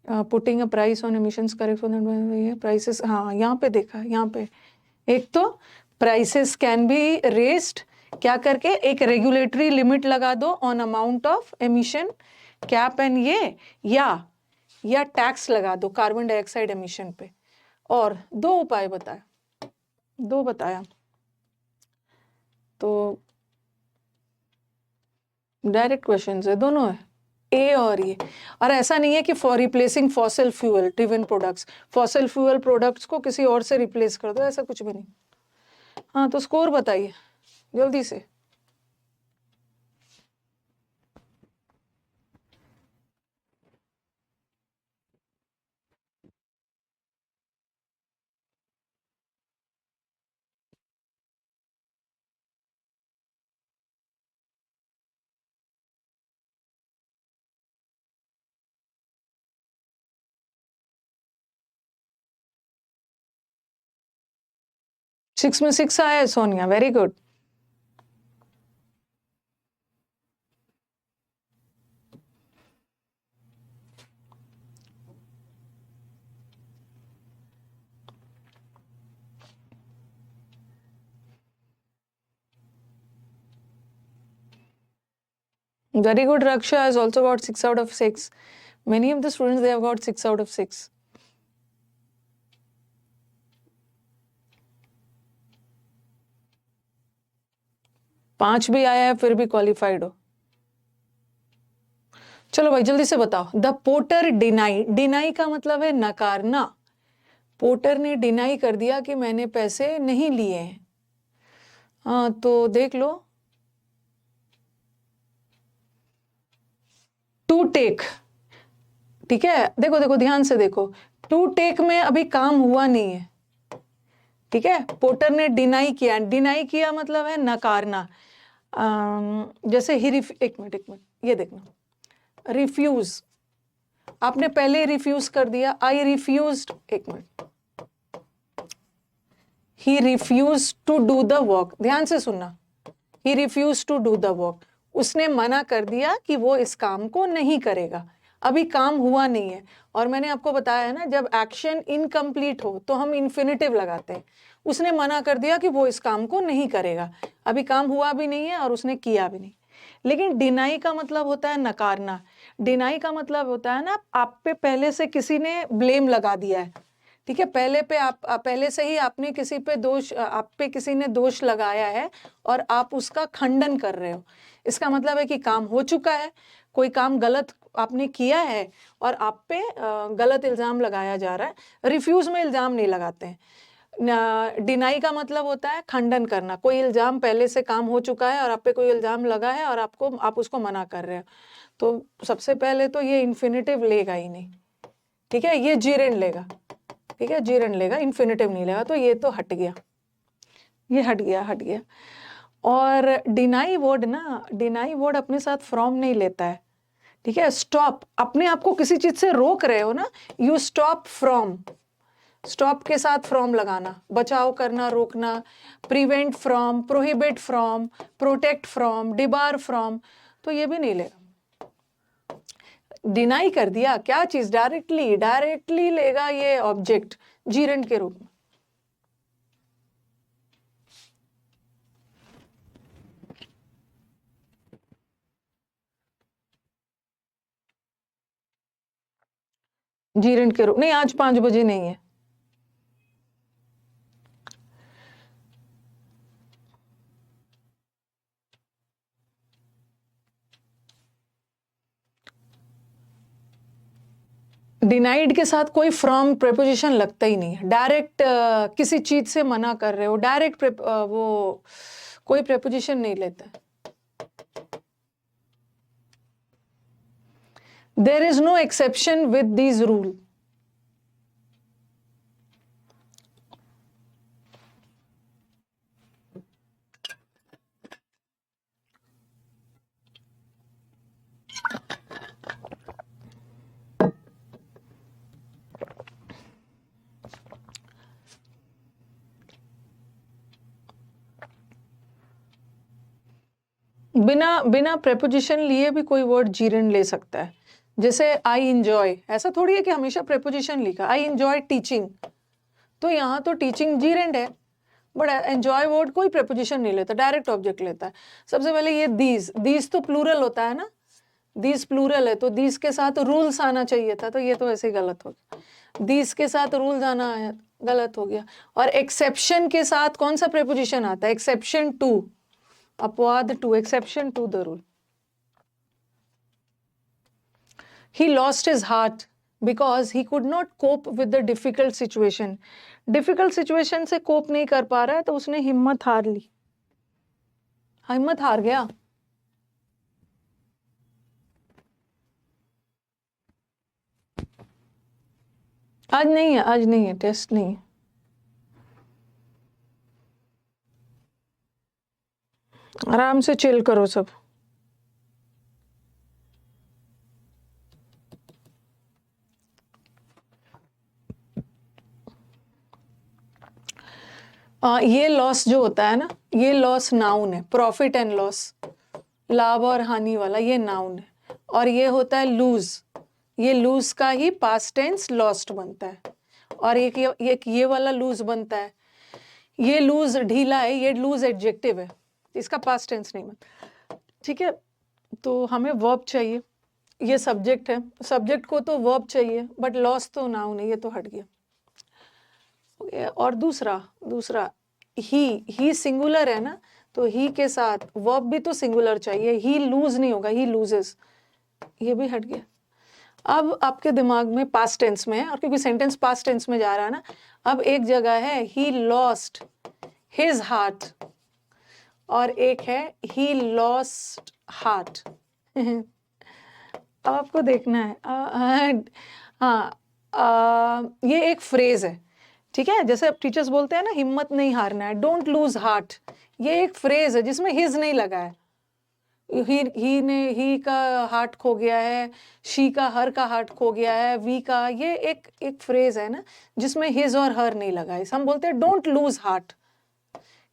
putting a price on emissions correct prices, हाँ यहाँ पे देखा, यहाँ पे एक तो प्राइसेस कैन बी रेज्ड क्या करके, एक रेगुलेटरी लिमिट लगा दो on amount of emission cap and ये, या टैक्स लगा दो कार्बन डाइऑक्साइड एमिशन पे। और दो उपाय बताया, तो डायरेक्ट क्वेश्चन है, दोनों है ए और ये। और ऐसा नहीं है कि for replacing fossil fuel driven products, fossil fuel products को किसी और से रिप्लेस कर दो, ऐसा कुछ भी नहीं। हाँ तो स्कोर बताइए जल्दी से। सिक्स में 6 आया है Sonia, very good. Very good, Raksha has also got 6 out of 6. Many of the students, they have got 6 out of 6. पांच भी आया है फिर भी क्वालिफाइड हो। चलो भाई जल्दी से बताओ, द पोर्टर डिनाई, डिनाई का मतलब है नकारना। पोर्टर ने डिनाई कर दिया कि मैंने पैसे नहीं लिए हैं। हाँ तो देख लो, टू टेक, ठीक है, देखो देखो ध्यान से देखो, टू टेक में अभी काम हुआ नहीं है, ठीक है। पोर्टर ने डिनाई किया, डिनाई किया मतलब है नकारना। जैसे ही एक मिनट ये देखना, रिफ्यूज, आपने पहले रिफ्यूज कर दिया, आई रिफ्यूज्ड, एक minute, he refuse to do the work, ध्यान से सुनना, he refuse to do the work, उसने मना कर दिया कि वो इस काम को नहीं करेगा, अभी काम हुआ नहीं है। और मैंने आपको बताया है ना, जब एक्शन इनकम्प्लीट हो तो हम इन्फिनिटिव लगाते हैं। उसने मना कर दिया कि वो इस काम को नहीं करेगा, अभी काम हुआ भी नहीं है और उसने किया भी नहीं। लेकिन डिनाई का मतलब होता है नकारना। डिनाई का मतलब होता है ना, आप पे पहले से किसी ने ब्लेम लगा दिया है, ठीक है, पहले से ही आपने किसी पे दोष, आप पे किसी ने दोष लगाया है और आप उसका खंडन कर रहे हो। इसका मतलब है कि काम हो चुका है, कोई काम गलत आपने किया है और आप पे गलत इल्ज़ाम लगाया जा रहा है। रिफ्यूज़ में इल्ज़ाम नहीं लगाते हैं। डिनाई का मतलब होता है खंडन करना। कोई इल्ज़ाम पहले से काम हो चुका है और आप पे कोई इल्ज़ाम लगा है और आप उसको मना कर रहे हो, तो सबसे पहले तो ये इन्फिनिटिव लेगा ही नहीं, ठीक है, ये जीरेंड लेगा, ठीक है, जीरेंड लेगा, इन्फिनिटिव नहीं लेगा, तो ये तो हट गया, ये हट गया। और डिनाई वर्ड अपने साथ फ्रॉम नहीं लेता है, ठीक है। स्टॉप, अपने आप को किसी चीज से रोक रहे हो ना, यू स्टॉप फ्रॉम, स्टॉप के साथ फ्रॉम लगाना, बचाव करना, रोकना, prevent from, prohibit from, protect from, debar from, तो ये भी नहीं लेगा। डिनाई कर दिया क्या चीज, डायरेक्टली लेगा ये ऑब्जेक्ट जीरेंड के रूप में। जीरेंड के रूप नहीं, आज 5 बजे नहीं है। डिनाइड के साथ कोई फ्रॉम प्रेपोजिशन लगता ही नहीं है। डायरेक्ट किसी चीज से मना कर रहे हो, डायरेक्ट वो कोई प्रेपोजिशन नहीं लेता है। There is no exception with this rule. बिना प्रेपोजिशन लिए भी कोई वर्ड जीरेंड ले सकता है। जैसे आई इंजॉय, ऐसा थोड़ी है कि हमेशा प्रेपोजिशन लिखा, आई इंजॉय टीचिंग, तो यहाँ तो टीचिंग जीरेंड है, बट एंजॉय वर्ड कोई प्रेपोजिशन नहीं लेता, डायरेक्ट ऑब्जेक्ट लेता है। सबसे पहले ये दीज तो प्लूरल होता है ना, दीज प्लूरल है, तो दीज के साथ रूल्स आना चाहिए था, तो ये तो ऐसे ही गलत हो गया। दीज के साथ रूल्स आना है, गलत हो गया। और एक्सेप्शन के साथ कौन सा प्रेपोजिशन आता है, एक्सेप्शन टू, अपवाद to, exception to the rule. He lost his heart because he could not cope with the difficult situation. Difficult situation से cope नहीं कर पा रहा है, तो उसने हिम्मत हार ली, हिम्मत हार गया। आज नहीं है, टेस्ट नहीं है। आराम से चिल करो सब। ये लॉस जो होता है ना, ये लॉस नाउन है, प्रॉफिट एंड लॉस, लाभ और हानि वाला, ये नाउन है। और ये होता है लूज, ये लूज का ही पास्ट टेंस लॉस्ट बनता है। और एक ये वाला लूज बनता है, ये लूज ढीला है, ये लूज एडजेक्टिव है, इसका पास्ट टेंस नहीं बनता, ठीक है। तो हमें वर्ब चाहिए, ये सब्जेक्ट है, सब्जेक्ट को तो वर्ब चाहिए, बट लॉस तो नाउन है, ये तो हट गया। और दूसरा ही सिंगुलर है ना, तो ही के साथ वर्ब भी तो सिंगुलर चाहिए, ही लूज नहीं होगा, ही लूजेस, ये भी हट गया। अब आपके दिमाग में पास्ट टेंस में है, और क्योंकि सेंटेंस पास्ट टेंस में जा रहा है ना, अब एक जगह है ही लॉस्ट हिज हार्ट और एक है ही लॉस्ट हार्ट। अब आपको देखना है, हाँ, ये एक फ्रेज है, ठीक है। जैसे अब टीचर्स बोलते हैं ना, हिम्मत नहीं हारना है, डोंट लूज हार्ट, ये एक फ्रेज है जिसमें हिज नहीं लगा है। ही का हार्ट खो गया है, शी का हर का हार्ट खो गया है, वी का, ये एक फ्रेज है ना जिसमें हिज और हर नहीं लगा है। हम बोलते हैं डोंट लूज हार्ट,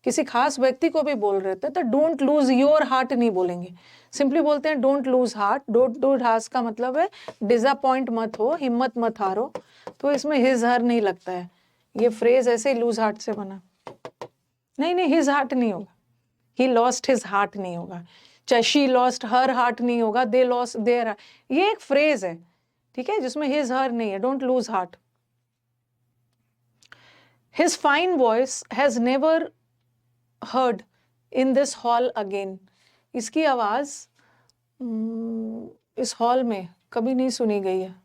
किसी खास व्यक्ति को भी बोल रहे थे तो डोंट लूज योर हार्ट नहीं बोलेंगे, सिंपली बोलते हैं don't lose heart. Don't heart का मतलब है डिसअपॉइंट मत हो, हिम्मत मत हारो, तो इसमें हिज हर नहीं लगता है। ये फ्रेज ऐसे ही लूज हार्ट से बना, नहीं हिज हार्ट नहीं होगा, ही लॉस्ट हिज हार्ट नहीं होगा, चाहे शी लॉस्ट हर हार्ट नहीं होगा, दे लॉस्ट देयर, ये एक फ्रेज है, ठीक है, जिसमें हिज हर नहीं है, don't lose heart. His fine voice has never heard in this hall again, इसकी आवाज इस हॉल में कभी नहीं सुनी गई है।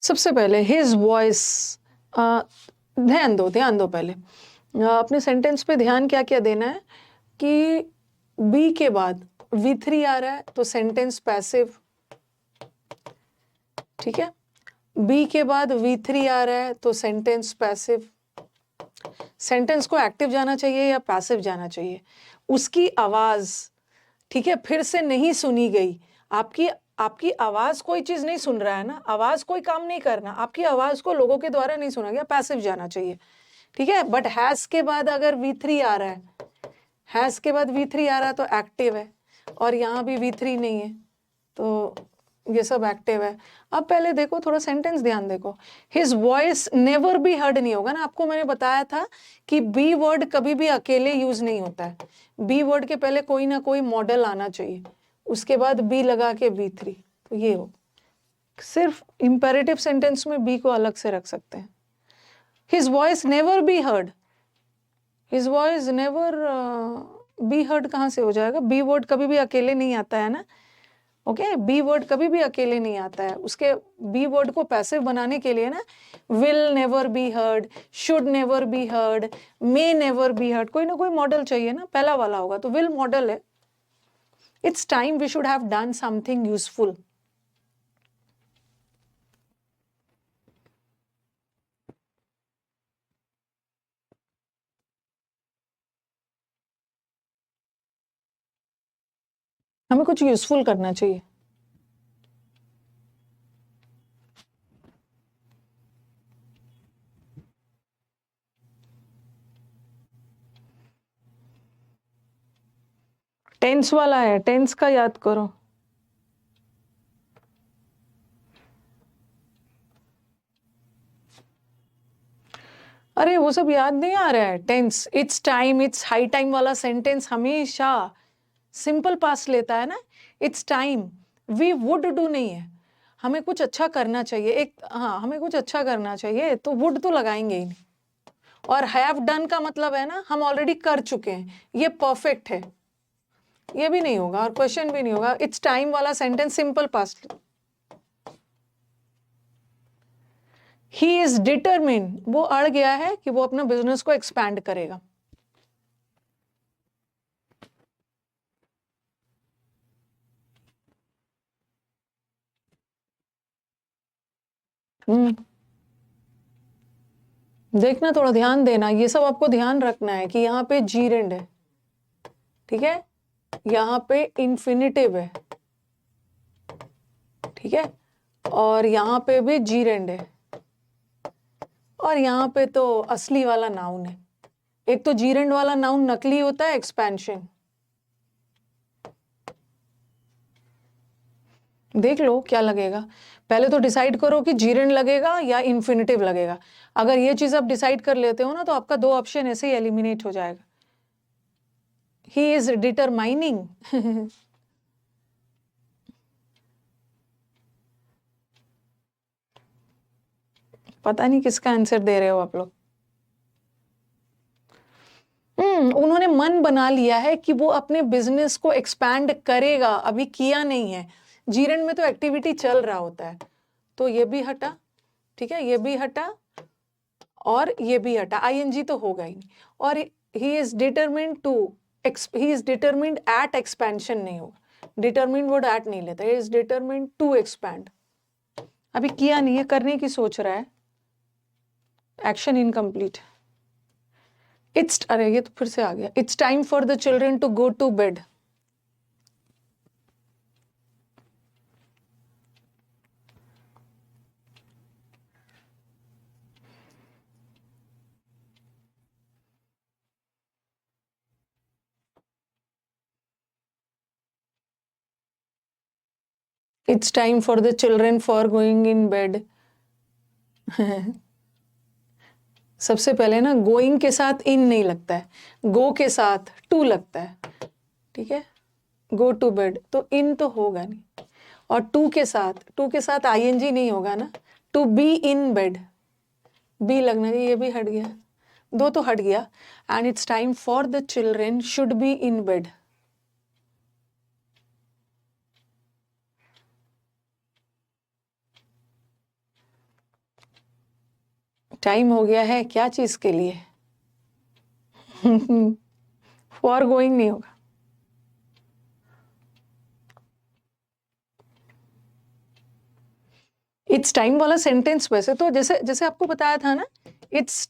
सबसे पहले हिज वॉइस, ध्यान दो पहले अपने सेंटेंस पे ध्यान क्या क्या देना है कि बी के बाद V3 आ रहा है तो सेंटेंस पैसिव, ठीक है। बी के बाद V3 आ रहा है तो सेंटेंस पैसिव। सेंटेंस को एक्टिव जाना चाहिए या पैसिव जाना चाहिए, उसकी आवाज, ठीक है, फिर से नहीं सुनी गई। आपकी आवाज कोई चीज नहीं सुन रहा है ना, आवाज कोई काम नहीं करना, आपकी आवाज को लोगों के द्वारा नहीं सुना गया, पैसिव जाना चाहिए, ठीक है। बट हैज के बाद अगर V3 आ रहा है, हैज के बाद V3 आ रहा है तो एक्टिव है, और यहाँ भी V3 नहीं है तो ये सब एक्टिव है। अब पहले देखो, थोड़ा सेंटेंस ध्यान देखो। His voice never be heard नहीं होगा ना, आपको मैंने बताया था कि बी वर्ड कभी भी अकेले यूज नहीं होता है। बी वर्ड के पहले कोई ना कोई मॉडल आना चाहिए, उसके बाद बी लगा के V3, तो ये हो। सिर्फ इंपेरेटिव सेंटेंस में बी को अलग से रख सकते हैं। His voice never be heard, his voice never be heard कहाँ से हो जाएगा? बी वर्ड कभी भी अकेले नहीं आता है ना, ओके। बी वर्ड कभी भी अकेले नहीं आता है, उसके बी वर्ड को पैसिव बनाने के लिए ना will never be heard, should never be heard, may never be heard, कोई ना कोई मॉडल चाहिए ना, पहला वाला होगा तो विल मॉडल है। It's time we should have done something useful. हमें कुछ यूजफुल करना चाहिए। टेंस वाला है, टेंस का याद करो। अरे वो सब याद नहीं आ रहा है। Tense, it's time, it's high time वाला सेंटेंस हमेशा सिंपल पास्ट लेता है ना। It's time, we would do नहीं है, हमें कुछ अच्छा करना चाहिए, एक, हाँ, हमें कुछ अच्छा करना चाहिए तो वुड तो लगाएंगे ही नहीं। और हैव डन का मतलब है ना हम ऑलरेडी कर चुके हैं, ये परफेक्ट है, ये भी नहीं होगा और क्वेश्चन भी नहीं होगा। इट्स टाइम वाला sentence simple past. He is determined, वो अड़ गया है कि वो अपना बिजनेस को एक्सपैंड करेगा। देखना, थोड़ा ध्यान देना, ये सब आपको ध्यान रखना है कि यहाँ पे जीरेंड है, ठीक है, यहाँ पे इन्फिनिटिव है, ठीक है, और यहाँ पे भी जीरेंड है, और यहाँ पे तो असली वाला नाउन है। एक तो जीरेंड वाला नाउन नकली होता है, एक्सपेंशन। देख लो क्या लगेगा, पहले तो डिसाइड करो कि जीरेंड लगेगा या इन्फिनिटिव लगेगा। अगर ये चीज आप डिसाइड कर लेते हो ना तो आपका दो ऑप्शन ऐसे ही एलिमिनेट हो जाएगा। ही इज डिटरमाइनिंग पता नहीं किसका आंसर दे रहे हो आप लोग। उन्होंने मन बना लिया है कि वो अपने बिजनेस को एक्सपैंड करेगा, अभी किया नहीं है। जीरेंड में तो एक्टिविटी चल रहा होता है, तो ये भी हटा, ठीक है, ये भी हटा और ये भी हटा, आईएनजी तो होगा ही नहीं। और he is determined to, he is determined at expansion नहीं होगा, डिटरमिन्ड वर्ड एट नहीं लेता, he is determined to expand. अभी किया नहीं है, करने की सोच रहा है, एक्शन इनकम्प्लीट। इट्स, अरे ये तो फिर से आ गया, it's time for the children to go to bed. It's time for the children for going in bed. सबसे पहले ना गोइंग के साथ इन नहीं लगता है, गो के साथ टू लगता है, ठीक है, गो टू बेड, तो इन तो होगा नहीं, और टू के साथ आईएनजी नहीं होगा ना, to be in bed, be लगना चाहिए, ये भी हट गया, दो तो हट गया। And it's time for the children should be in bed. Time हो गया है क्या चीज के लिए? फॉर गोइंग नहीं होगा। इट्स टाइम वाला सेंटेंस वैसे तो जैसे जैसे आपको बताया था ना, it's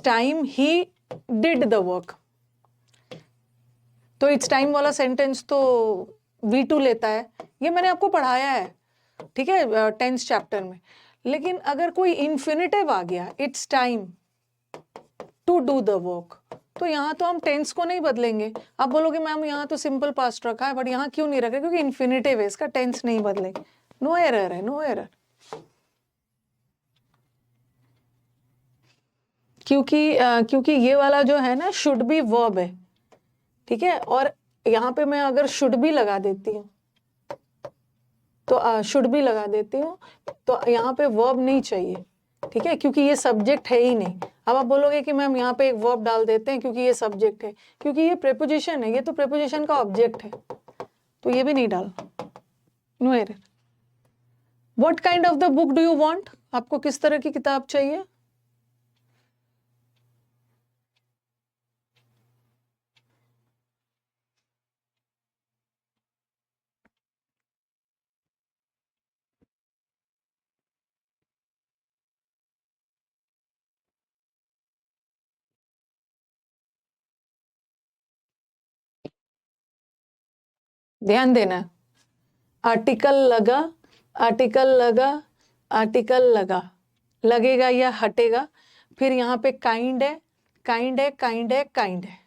time he did the work, तो इट्स टाइम वाला सेंटेंस तो V2 लेता है, ये मैंने आपको पढ़ाया है, ठीक है, 10th चैप्टर में। लेकिन अगर कोई इन्फिनिटिव आ गया, it's time to do the work, तो यहाँ तो हम टेंस को नहीं बदलेंगे। आप बोलोगे मैम यहाँ तो सिंपल पास्ट रखा है, बट यहाँ क्यों नहीं रखा? क्योंकि इन्फिनिटिव है, इसका टेंस नहीं बदलेंगे। नो एरर है, नो एरर, क्योंकि ये वाला जो है ना शुड बी वर्ब है, ठीक है, और यहाँ पे मैं अगर शुड बी लगा देती हूँ, तो शुड बी लगा देती हूँ, तो यहाँ पे वर्ब नहीं चाहिए, ठीक है, क्योंकि ये सब्जेक्ट है ही नहीं। अब आप बोलोगे कि मैम यहाँ पे एक वर्ब डाल देते हैं क्योंकि ये सब्जेक्ट है, क्योंकि ये प्रेपोजिशन है, ये तो प्रेपोजिशन का ऑब्जेक्ट है, तो ये भी नहीं डाल, no error. What kind of the book do you want? आपको किस तरह की किताब चाहिए? ध्यान देना, आर्टिकल लगा, आर्टिकल लगा, आर्टिकल लगा, लगेगा या हटेगा, फिर यहाँ पे काइंड है, काइंड है, काइंड है, काइंड है।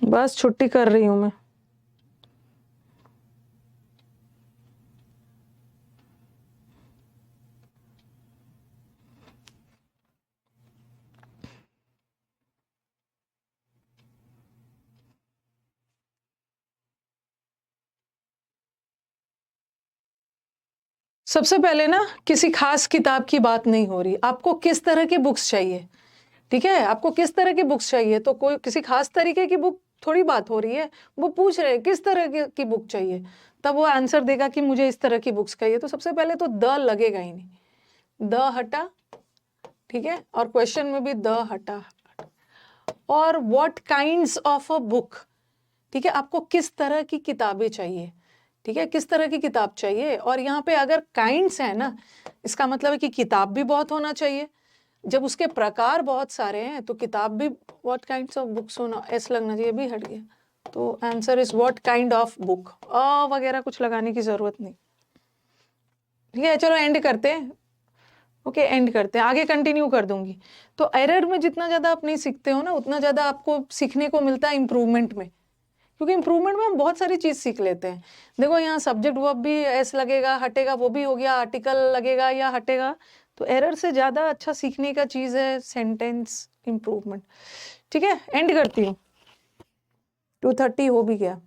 बस छुट्टी कर रही हूं मैं। सबसे पहले ना किसी खास किताब की बात नहीं हो रही, आपको किस तरह की बुक्स चाहिए, ठीक है, आपको किस तरह की बुक्स चाहिए, तो कोई किसी खास तरीके की बुक थोड़ी बात हो रही है, वो पूछ रहे हैं किस तरह की बुक चाहिए, तब वो आंसर देगा कि मुझे इस तरह की बुक्स चाहिए। तो सबसे पहले तो द लगेगा ही नहीं, द हटा, ठीक है, और क्वेश्चन में भी द हटा, और what kinds of a book, ठीक है, आपको किस तरह की किताबें चाहिए, ठीक है, किस तरह की किताब चाहिए, और यहाँ पे अगर काइंड्स है ना, इसका मतलब है कि किताब भी बहुत होना चाहिए, जब उसके प्रकार बहुत सारे हैं तो किताब भी व्हाट काइंड्स ऑफ बुक्स होना, एस लगना चाहिए, भी हट गया, तो answer is what kind of book, वगैरह कुछ लगाने की जरूरत नहीं, ठीक है। चलो एंड करते हैं, ओके, एंड करते हैं, आगे कंटिन्यू कर दूंगी। तो एरर में जितना ज्यादा आप नहीं सीखते हो ना, उतना ज्यादा आपको सीखने को मिलता है इम्प्रूवमेंट में, क्योंकि इम्प्रूवमेंट में हम बहुत सारी चीज सीख लेते हैं। देखो यहाँ सब्जेक्ट वर्ब भी एस लगेगा हटेगा, वो भी हो गया, आर्टिकल लगेगा या हटेगा, तो एरर से ज्यादा अच्छा सीखने का चीज है सेंटेंस इम्प्रूवमेंट, ठीक है। एंड करती हूँ, 2:30 हो भी गया।